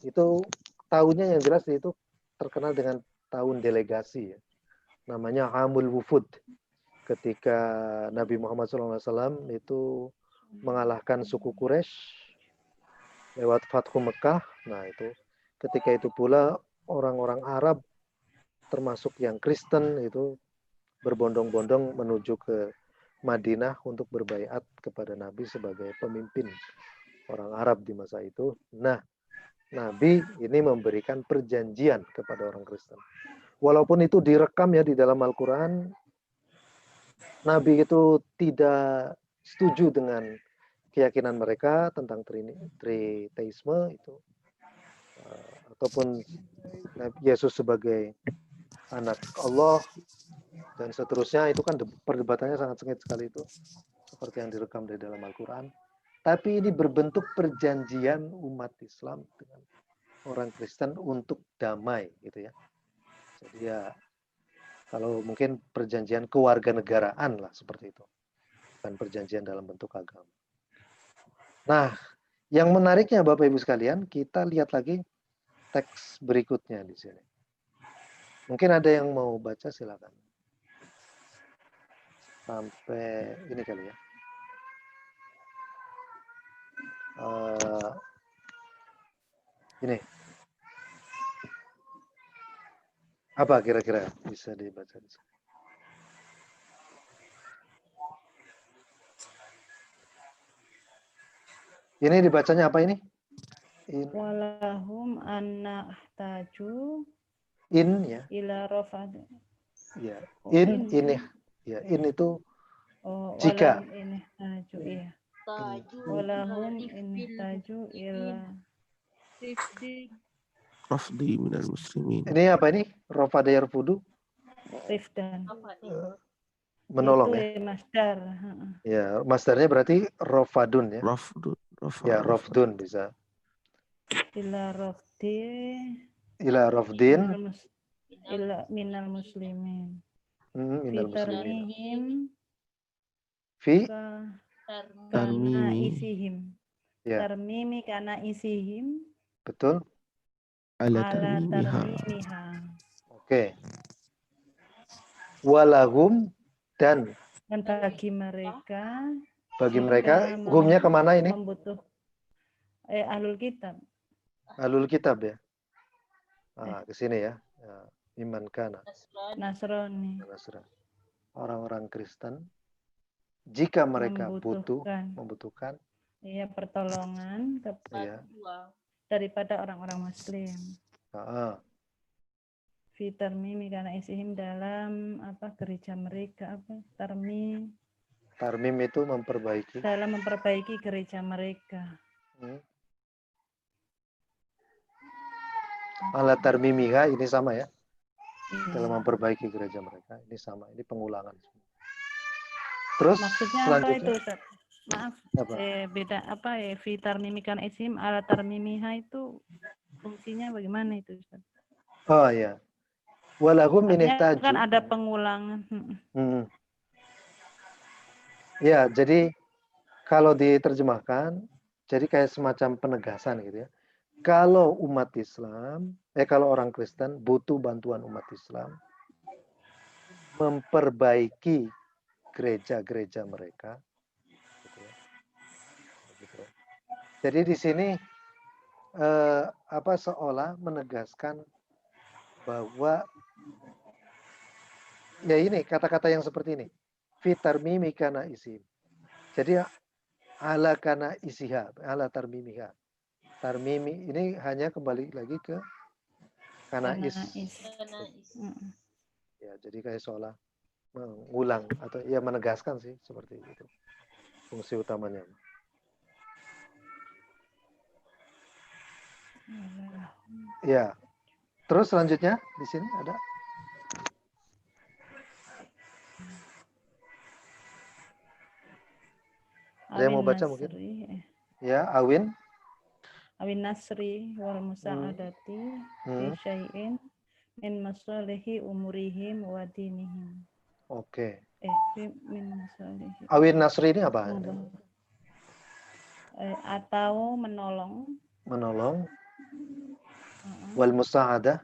itu tahunnya yang jelas itu terkenal dengan tahun delegasi, ya. Namanya Amul Wufud, ketika Nabi Muhammad SAW itu mengalahkan suku Quraisy lewat Fathu Mekah. Nah, itu ketika itu pula orang-orang Arab termasuk yang Kristen itu berbondong-bondong menuju ke Madinah untuk berbaiat kepada Nabi sebagai pemimpin orang Arab di masa itu. Nah, Nabi ini memberikan perjanjian kepada orang Kristen. Walaupun itu direkam ya di dalam Al-Quran, Nabi itu tidak setuju dengan keyakinan mereka tentang triteisme itu, ataupun Yesus sebagai anak Allah dan seterusnya. Itu kan perdebatannya sangat sengit sekali itu, seperti yang direkam di dalam Al-Quran. Tapi ini berbentuk perjanjian umat Islam dengan orang Kristen untuk damai, gitu ya. Jadi ya, kalau mungkin perjanjian kewarganegaraan lah, seperti itu, bukan perjanjian dalam bentuk agama. Nah, yang menariknya Bapak Ibu sekalian, kita lihat lagi teks berikutnya di sini. Mungkin ada yang mau baca, silakan. Sampai ini kali ya. Ini apa kira-kira bisa dibaca di sini? Ini dibacanya apa ini? Walahum anahtaju Ya. ila rafad. Ya. Oh, ini. Ya, in itu jika. Ini taju, iya. Taju Walahum ini taju ila Rafdi minal muslimin. Ini apa ini? Rafada yarfudu? rifdan. Menolong, itu ya. Masdar. Ya, masdarnya berarti rafadun ya. Rafdun. Ya, rafdun bisa. Ila rafdi. Ila rafdin. Ila minal muslimin. Minal muslimin. Fi Fi karena isihim. Ya. Tarmimi karena isihim. Betul. Ala tarmimiha. Oke. Walahum, dan bagi mereka. Bagi mereka, humnya kemana ini? Ahlul kitab. Ahlul kitab, ya. Ke sini ya. Iman kana Nasrani. Nasrani. orang-orang Kristen jika mereka membutuhkan Iya, pertolongan ya. daripada orang-orang Muslim. Fitarmimi karena isihim dalam gereja mereka tarmim itu memperbaiki. Dalam memperbaiki gereja mereka. Ala tarmimiha ini sama ya. Iya. Dalam memperbaiki gereja mereka ini sama. Ini pengulangan. Terus Maksudnya apa itu, Ustaz? Maaf. Beda fitarmimi karena isihim ala tarmimiha itu fungsinya bagaimana itu, Ustaz? Oh ya. Walahum Artinya kan ada pengulangan. Ya, jadi kalau diterjemahkan, jadi kayak semacam penegasan gitu ya. Kalau umat Islam, kalau orang Kristen butuh bantuan umat Islam memperbaiki gereja-gereja mereka. Gitu ya. Gitu. Jadi di sini seolah menegaskan bahwa ya ini kata-kata yang seperti ini. Fitarmimi kana isim. Jadi ala kana isiha, ala tarmimiha. Tarmimi ini hanya kembali lagi ke kana is. Ya, jadi kayak seolah mengulang atau ya menegaskan sih seperti itu. Fungsi utamanya. Ya. Terus selanjutnya di sini ada yang mau baca mungkin? Ya, Awin Nasri wal musa'adati fi syai'in min masalihi umurihim wa dinihim. Oke. Min masalihi. Awin Nasri ini apa? Atau menolong. Wal musa'adah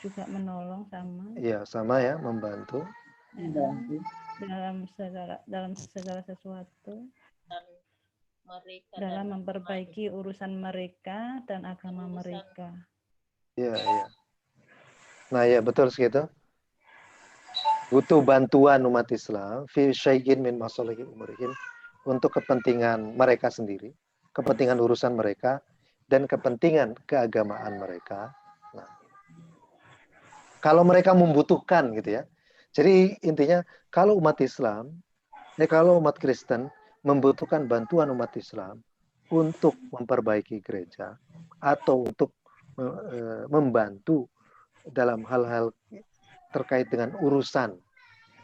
juga menolong sama. Iya, sama ya, membantu. Dalam segala sesuatu. Dalam memperbaiki urusan mereka dan agama mereka. Iya, iya. Nah, ya betul segitu. Butuh bantuan umat Islam fi syai'in min masalihi umurihim untuk kepentingan mereka sendiri, kepentingan urusan mereka dan kepentingan keagamaan mereka. Nah, kalau mereka membutuhkan gitu ya. Jadi intinya kalau umat Islam, kalau umat Kristen membutuhkan bantuan umat Islam untuk memperbaiki gereja atau untuk membantu dalam hal-hal terkait dengan urusan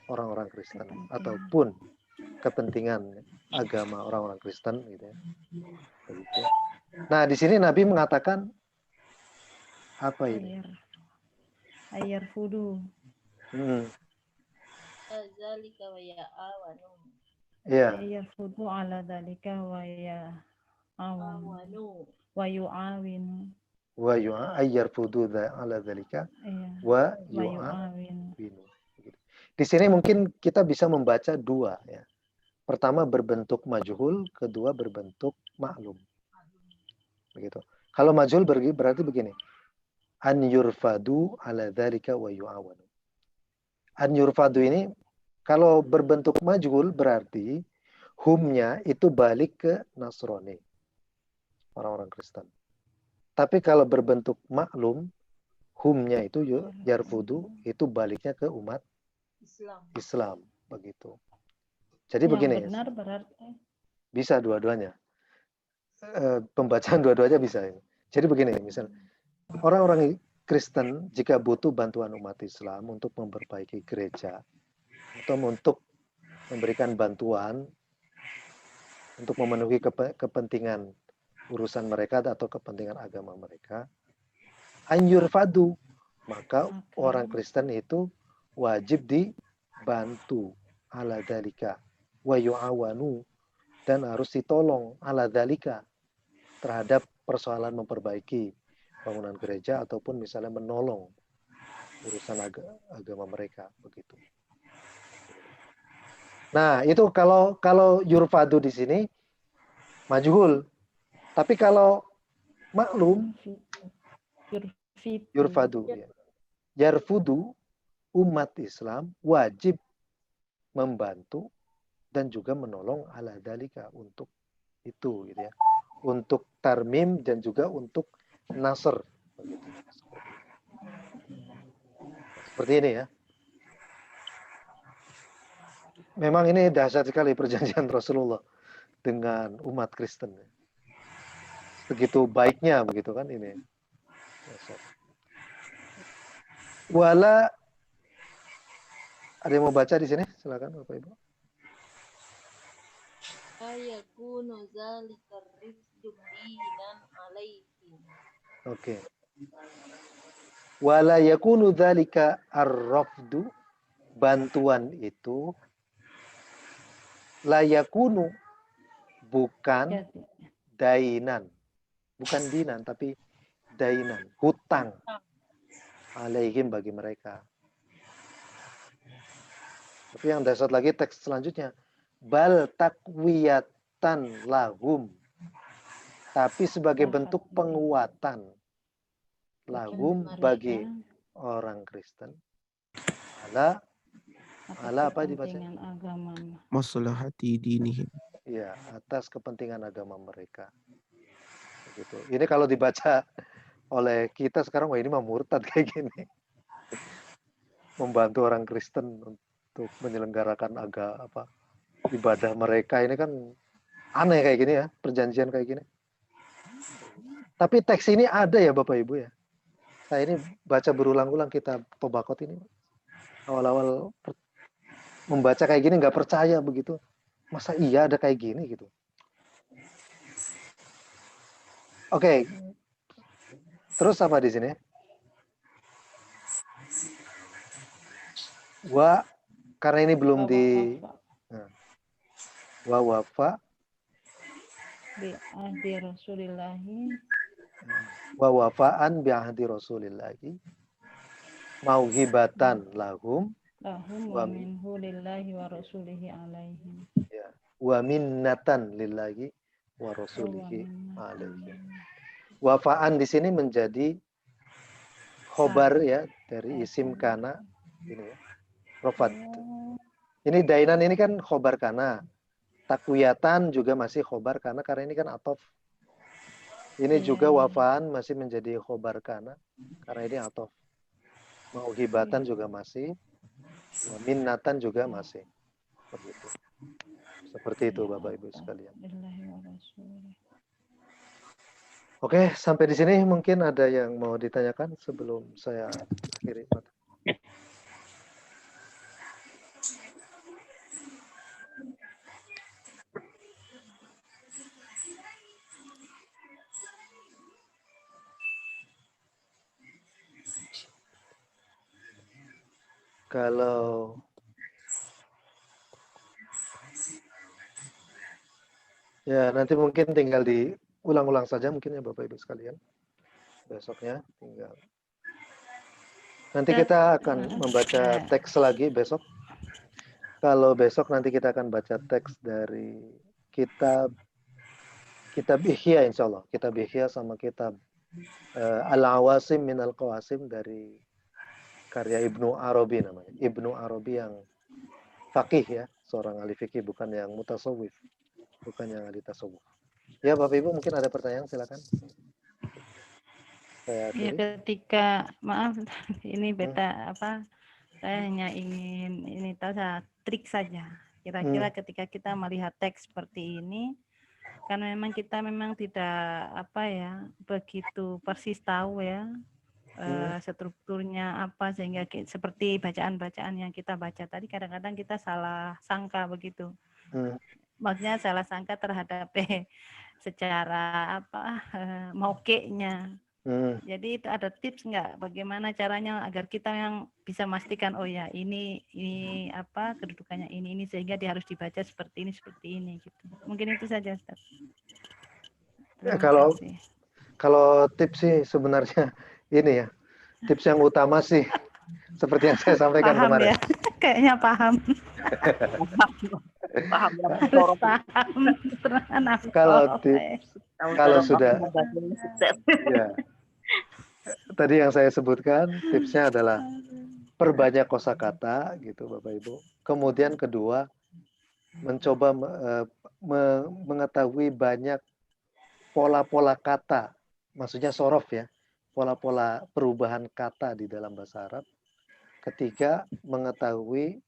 orang-orang Kristen ataupun kepentingan agama orang-orang Kristen gitu ya. Begitu. Nah, di sini Nabi mengatakan apa ini? Ayar fudu. Zalika wa ya'awanu. Ya. Ayar fudu ala dzalika wa ya'awanu. Wa yu'awinu. Wa ayar fudu ala dzalika wa yu'awinu. Di sini mungkin kita bisa membaca dua ya. Pertama berbentuk majhul, kedua berbentuk maklum. Begitu. Kalau majhul berarti begini. An yurfadu ala dzalika wa yu'awanu. An yurfadu ini kalau berbentuk majhul berarti humnya itu balik ke Nasrani. Orang-orang Kristen. Tapi kalau berbentuk maklum, humnya itu yarfudu itu baliknya ke umat Islam begitu. Jadi yang begini. Benar berarti. Bisa dua-duanya. Pembacaan dua-duanya bisa. Jadi begini, misal orang-orang Kristen jika butuh bantuan umat Islam untuk memperbaiki gereja atau untuk memberikan bantuan untuk memenuhi kepentingan urusan mereka atau kepentingan agama mereka, anjur fadu, maka orang Kristen itu wajib dibantu ala dalika wa yu'awanu, dan harus ditolong ala dalika terhadap persoalan memperbaiki bangunan gereja ataupun misalnya menolong urusan agama mereka begitu. Nah, itu kalau yurfadu di sini majhul. Tapi kalau maklum Yurfadu. Ya. Yarfudu, umat Islam wajib membantu dan juga menolong ala dalika untuk itu gitu ya. Untuk tarmim dan juga untuk nasr. Seperti ini ya. Memang ini dahsyat sekali perjanjian Rasulullah dengan umat Kristen. Begitu baiknya begitu kan ini. Wala, ada yang mau baca di sini? Silakan Bapak Ibu. Ayakunu zalika rizqu dinan alaihim. Oke. Wala yakunu dzalika ar-rafdu, bantuan itu la yakunu, bukan Jadi, dainan. Bukan dinan tapi dainan, hutang alaihim bagi mereka. Tapi yang dasar lagi teks selanjutnya, bal takwiyatan lahum, tapi sebagai bentuk penguatan lahum bagi orang Kristen. Ala apa dibaca? kepentingan agama. maslahati dinihim. Ya, atas kepentingan agama mereka. Begitu. Ini kalau dibaca oleh kita sekarang, wah ini mah murtad kayak gini. Membantu orang Kristen untuk menyelenggarakan ibadah mereka, ini kan aneh kayak gini ya, perjanjian kayak gini. Tapi teks ini ada ya Bapak Ibu ya. Saya ini baca berulang-ulang kitab Tobakot ini. Awal-awal membaca kayak gini nggak percaya begitu. Masa iya ada kayak gini gitu. Oke. Terus apa di sini? Karena ini belum di wafa Bi ahdi Rasulillahi wafaan bi ahdi Rasulillahi mauhibatan lahum lahum wa minhu lillahi wa rasulihi alaihim. ya, wa minnatan lillahi wa rasulihi alaihim. Wafaan di sini menjadi khobar ya dari isim kana ini ya. Rofat. Ini dainan ini kan khobar kana. Takwiyatan juga masih khobar kana karena ini kan atof. Ini juga wafaan masih menjadi khobar kana karena ini atof. Mauhibatan juga masih. Minnatan juga masih. Seperti itu Bapak Ibu sekalian. Oke, sampai di sini mungkin ada yang mau ditanyakan sebelum saya akhiri. Kalau ya nanti mungkin tinggal diulang-ulang saja mungkin ya Bapak Ibu sekalian. Besoknya tinggal. Nanti kita akan membaca teks lagi besok. Kalau besok nanti kita akan baca teks dari kitab Ihya insya Allah. Kitab Ihya sama kitab Al-Awasim min Al-Qawasim dari karya Ibnu Arabi namanya. Ibnu Arabi yang faqih ya, seorang ahli fikih, bukan yang mutasawwif, bukan yang ahli tasawuf. Ya Bapak Ibu mungkin ada pertanyaan silakan. Ya, ketika maaf ini beta saya hanya ingin ini tahu trik saja. Kira-kira ketika kita melihat teks seperti ini, karena memang kita tidak begitu persis tahu ya strukturnya apa, sehingga seperti bacaan-bacaan yang kita baca tadi kadang-kadang kita salah sangka begitu. Maksudnya salah sangka terhadap secara mauqi-nya. Jadi itu ada tips nggak bagaimana caranya agar kita yang bisa memastikan oh ya ini kedudukannya ini sehingga dia harus dibaca seperti ini gitu. Mungkin itu saja Ustaz. Ya, kalau tips sih sebenarnya ini ya, tips yang utama sih seperti yang saya sampaikan paham kemarin. Ya? Kayaknya paham. Kalau sudah tadi yang saya sebutkan tipsnya adalah perbanyak kosakata gitu Bapak Ibu. Kemudian kedua, mencoba mengetahui banyak pola-pola kata, maksudnya sorof ya, pola-pola perubahan kata di dalam bahasa Arab. Ketiga, mengetahui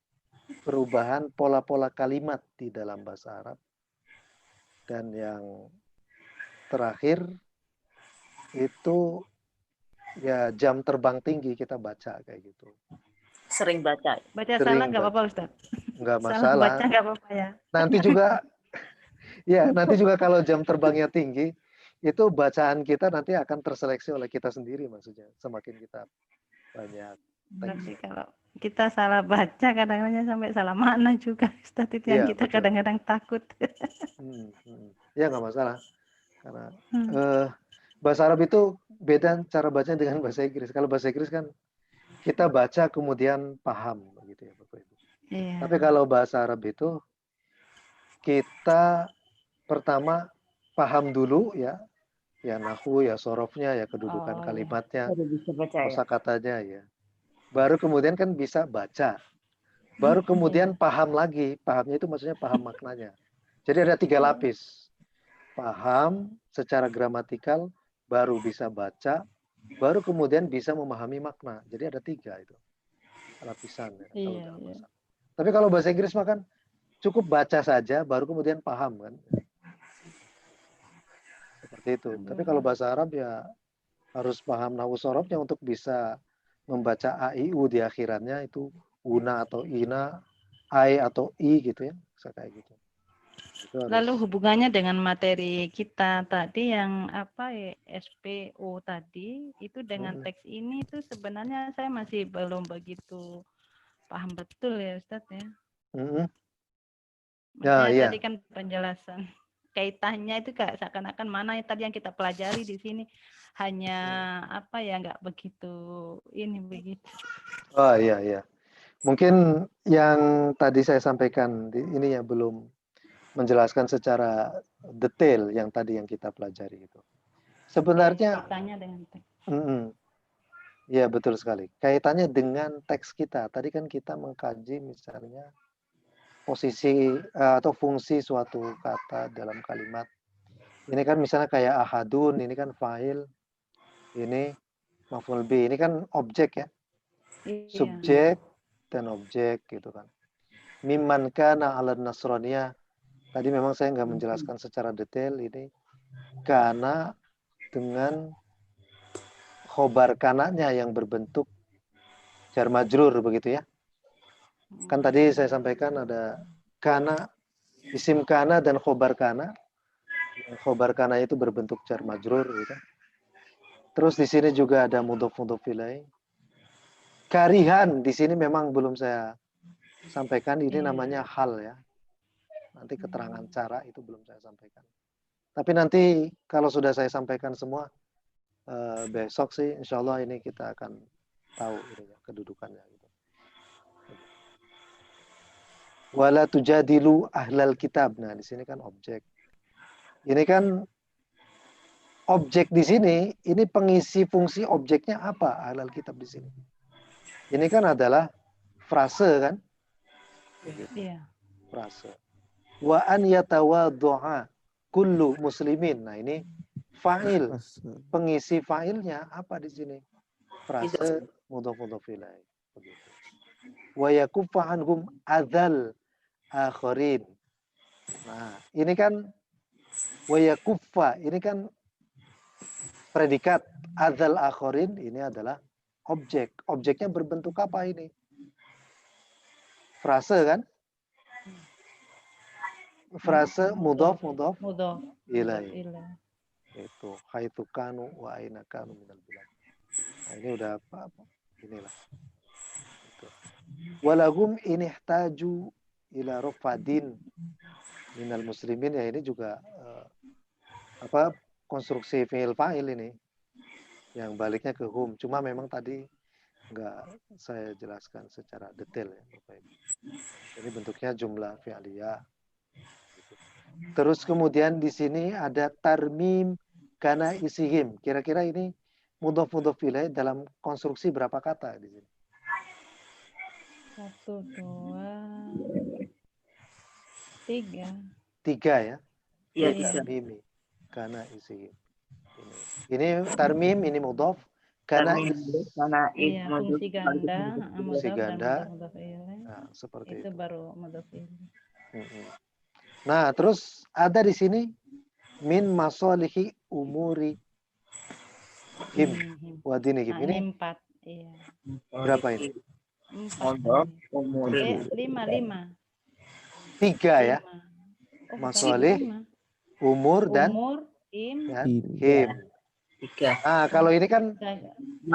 perubahan pola-pola kalimat di dalam bahasa Arab. Dan yang terakhir itu ya jam terbang tinggi kita baca kayak gitu. Sering baca. Baca Sering salah nggak baca. apa-apa Ustaz? Nggak Salah masalah. baca nggak apa-apa ya? Nanti juga ya, nanti juga kalau jam terbangnya tinggi, itu bacaan kita nanti akan terseleksi oleh kita sendiri maksudnya. Semakin kita banyak Tapi teks. kalau kita salah baca kadang-kadang sampai salah makna juga Ustaz, itu yang Iya, kita betul. kadang-kadang takut. Ya nggak masalah. Karena Hmm. bahasa Arab itu beda cara bacanya dengan bahasa Inggris. Kalau bahasa Inggris kan kita baca kemudian paham begitu ya Bapak Ibu. Iya. Tapi kalau bahasa Arab itu kita pertama paham dulu ya nahwu, ya sorofnya, ya kedudukan Oh, iya. kalimatnya, Baru bisa baca ya. kosakatanya ya. Baru kemudian kan bisa baca. Baru kemudian Iya. paham lagi. Pahamnya itu maksudnya paham maknanya. Jadi ada 3 lapis. Paham secara gramatikal, baru bisa baca, baru kemudian bisa memahami makna. Jadi ada 3 itu lapisan ya, kalau Iya, dalam iya. bahasa. Tapi kalau bahasa Inggris mah kan cukup baca saja, baru kemudian paham kan. Seperti itu. Tapi kalau bahasa Arab ya harus paham nahwu sorofnya untuk bisa membaca a i u di akhirannya itu una atau ina, ai atau i gitu ya, bisa kayak gitu. Itu harus. Lalu hubungannya dengan materi kita tadi yang apa ya, SPO tadi itu dengan teks ini itu sebenarnya saya masih belum begitu paham betul ya Ustadz ya. Maksudnya iya. tadi kan penjelasan kaitannya itu kayak seakan-akan mana tadi yang kita pelajari di sini hanya apa ya, nggak begitu ini begitu. Oh iya. Mungkin yang tadi saya sampaikan ini ya belum menjelaskan secara detail yang tadi yang kita pelajari itu. Sebenarnya Kaitannya dengan teks. ya betul sekali. Kaitannya dengan teks kita. Tadi kan kita mengkaji misalnya posisi atau fungsi suatu kata dalam kalimat. Ini kan misalnya kayak ahadun, ini kan fa'il, ini maf'ul bi, ini kan objek ya. Iya. Subjek dan objek gitu kan. Mimman kana 'ala nasraniyah. Tadi memang saya nggak menjelaskan secara detail ini. Karena dengan khobar kananya yang berbentuk jar majrur begitu ya. Kan tadi saya sampaikan ada kana, isim kana dan khobar kana. Khobar kana itu berbentuk jar majrur gitu. Terus di sini juga ada mudhof ilaih. Karihan di sini memang belum saya sampaikan, ini namanya hal ya. Nanti keterangan cara itu belum saya sampaikan. Tapi nanti kalau sudah saya sampaikan semua besok sih insya Allah ini kita akan tahu ini ya, kedudukannya gitu. Wala tujadilu ahlal kitab. Nah, di sini kan objek. Ini kan objek di sini, ini pengisi fungsi objeknya apa ahlal kitab di sini? Ini kan adalah frase kan? Iya. Frase. Wa an yatawaddu'a kullu muslimin. Nah, ini fa'il. Pengisi fa'ilnya apa di sini? Frase mudhof ilaih. Begitu. Wa yakuffa anhum adzal akharin. Nah, ini kan wa yakuffa, ini kan predikat, adzal akharin ini adalah objek. Objeknya berbentuk apa ini? Frase kan? Frase mudhof ilaih. Itu haitsu kanu wa aina kanu minal bilad. Nah, ini udah apa? Inilah. Itu. Walahum in ihtaju ila rafadin minal muslimin, ya ini juga konstruksi fi'il fa'il ini yang baliknya ke hum. Cuma memang tadi nggak saya jelaskan secara detail ya Bapak Ibu. Ini bentuknya jumlah fi'liyah. Terus kemudian di sini ada tarmim kana isihim. Kira-kira ini mudhof ilaih dalam konstruksi berapa kata di sini? 1, 2, 3. 3 ya. Iya, Iya. tiga. Tarmimi karena isi. Ini tarmim, ini mudhof karena Karena Iya, fungsi ganda, fungsi mudhof dan ganda. mudhof ilaih. Nah, seperti Itu itu. baru mudhof ilaih. Nah, terus ada di sini min masalihi umuri him wa dinihim. Nah, Ini 4. Iya. berapa ini? 4. 5. 3 ya. Masalih, umur dan Umur, im, him. 3. Nah, kalau ini kan sudah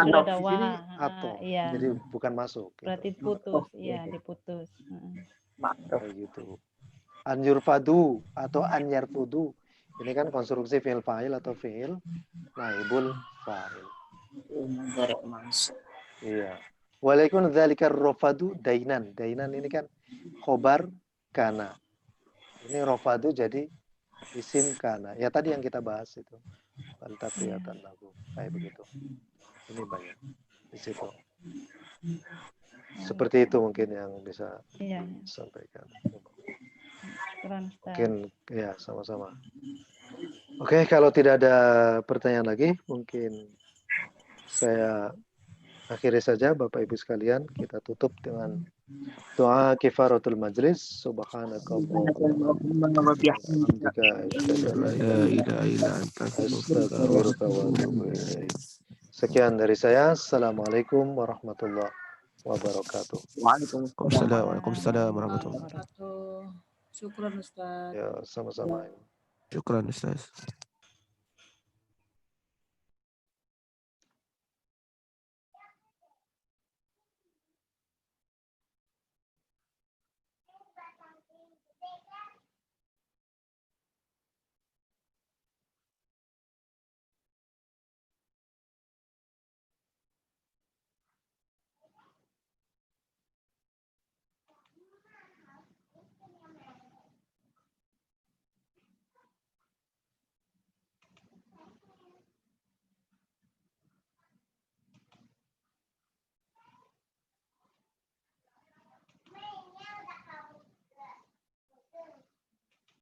ada di wa. sini atau Iya. jadi bukan masuk. Berarti putus, iya diputus. Kayak gitu. Anyurfadu atau anyarfudu. Ini kan konstruksi fi'il fa'il atau fi'il naibul fa'il. Dari masuk. Iya. Walaikun dzalika rofadu dainan. Dainan ini kan khobar kana. Ini rofadu jadi isim kana. Ya tadi yang kita bahas itu. Fantafiyatan lahu. Kayak begitu. Ini banyak di situ. Seperti itu mungkin yang bisa disampaikan. Mungkin ya sama-sama. Oke, kalau tidak ada pertanyaan lagi, mungkin saya akhiri saja Bapak Ibu sekalian. Kita tutup dengan doa kifaratul majlis. Subhanakallahumma wa bihamdika asyhadu an la ilaha illa anta astaghfiruka wa atubu ilaik. Sekian dari saya. Assalamualaikum warahmatullahi wabarakatuh. Waalaikumsalam warahmatullahi wabarakatuh. Syukran Ustaz. Ya, sama-sama. Syukran Ustaz.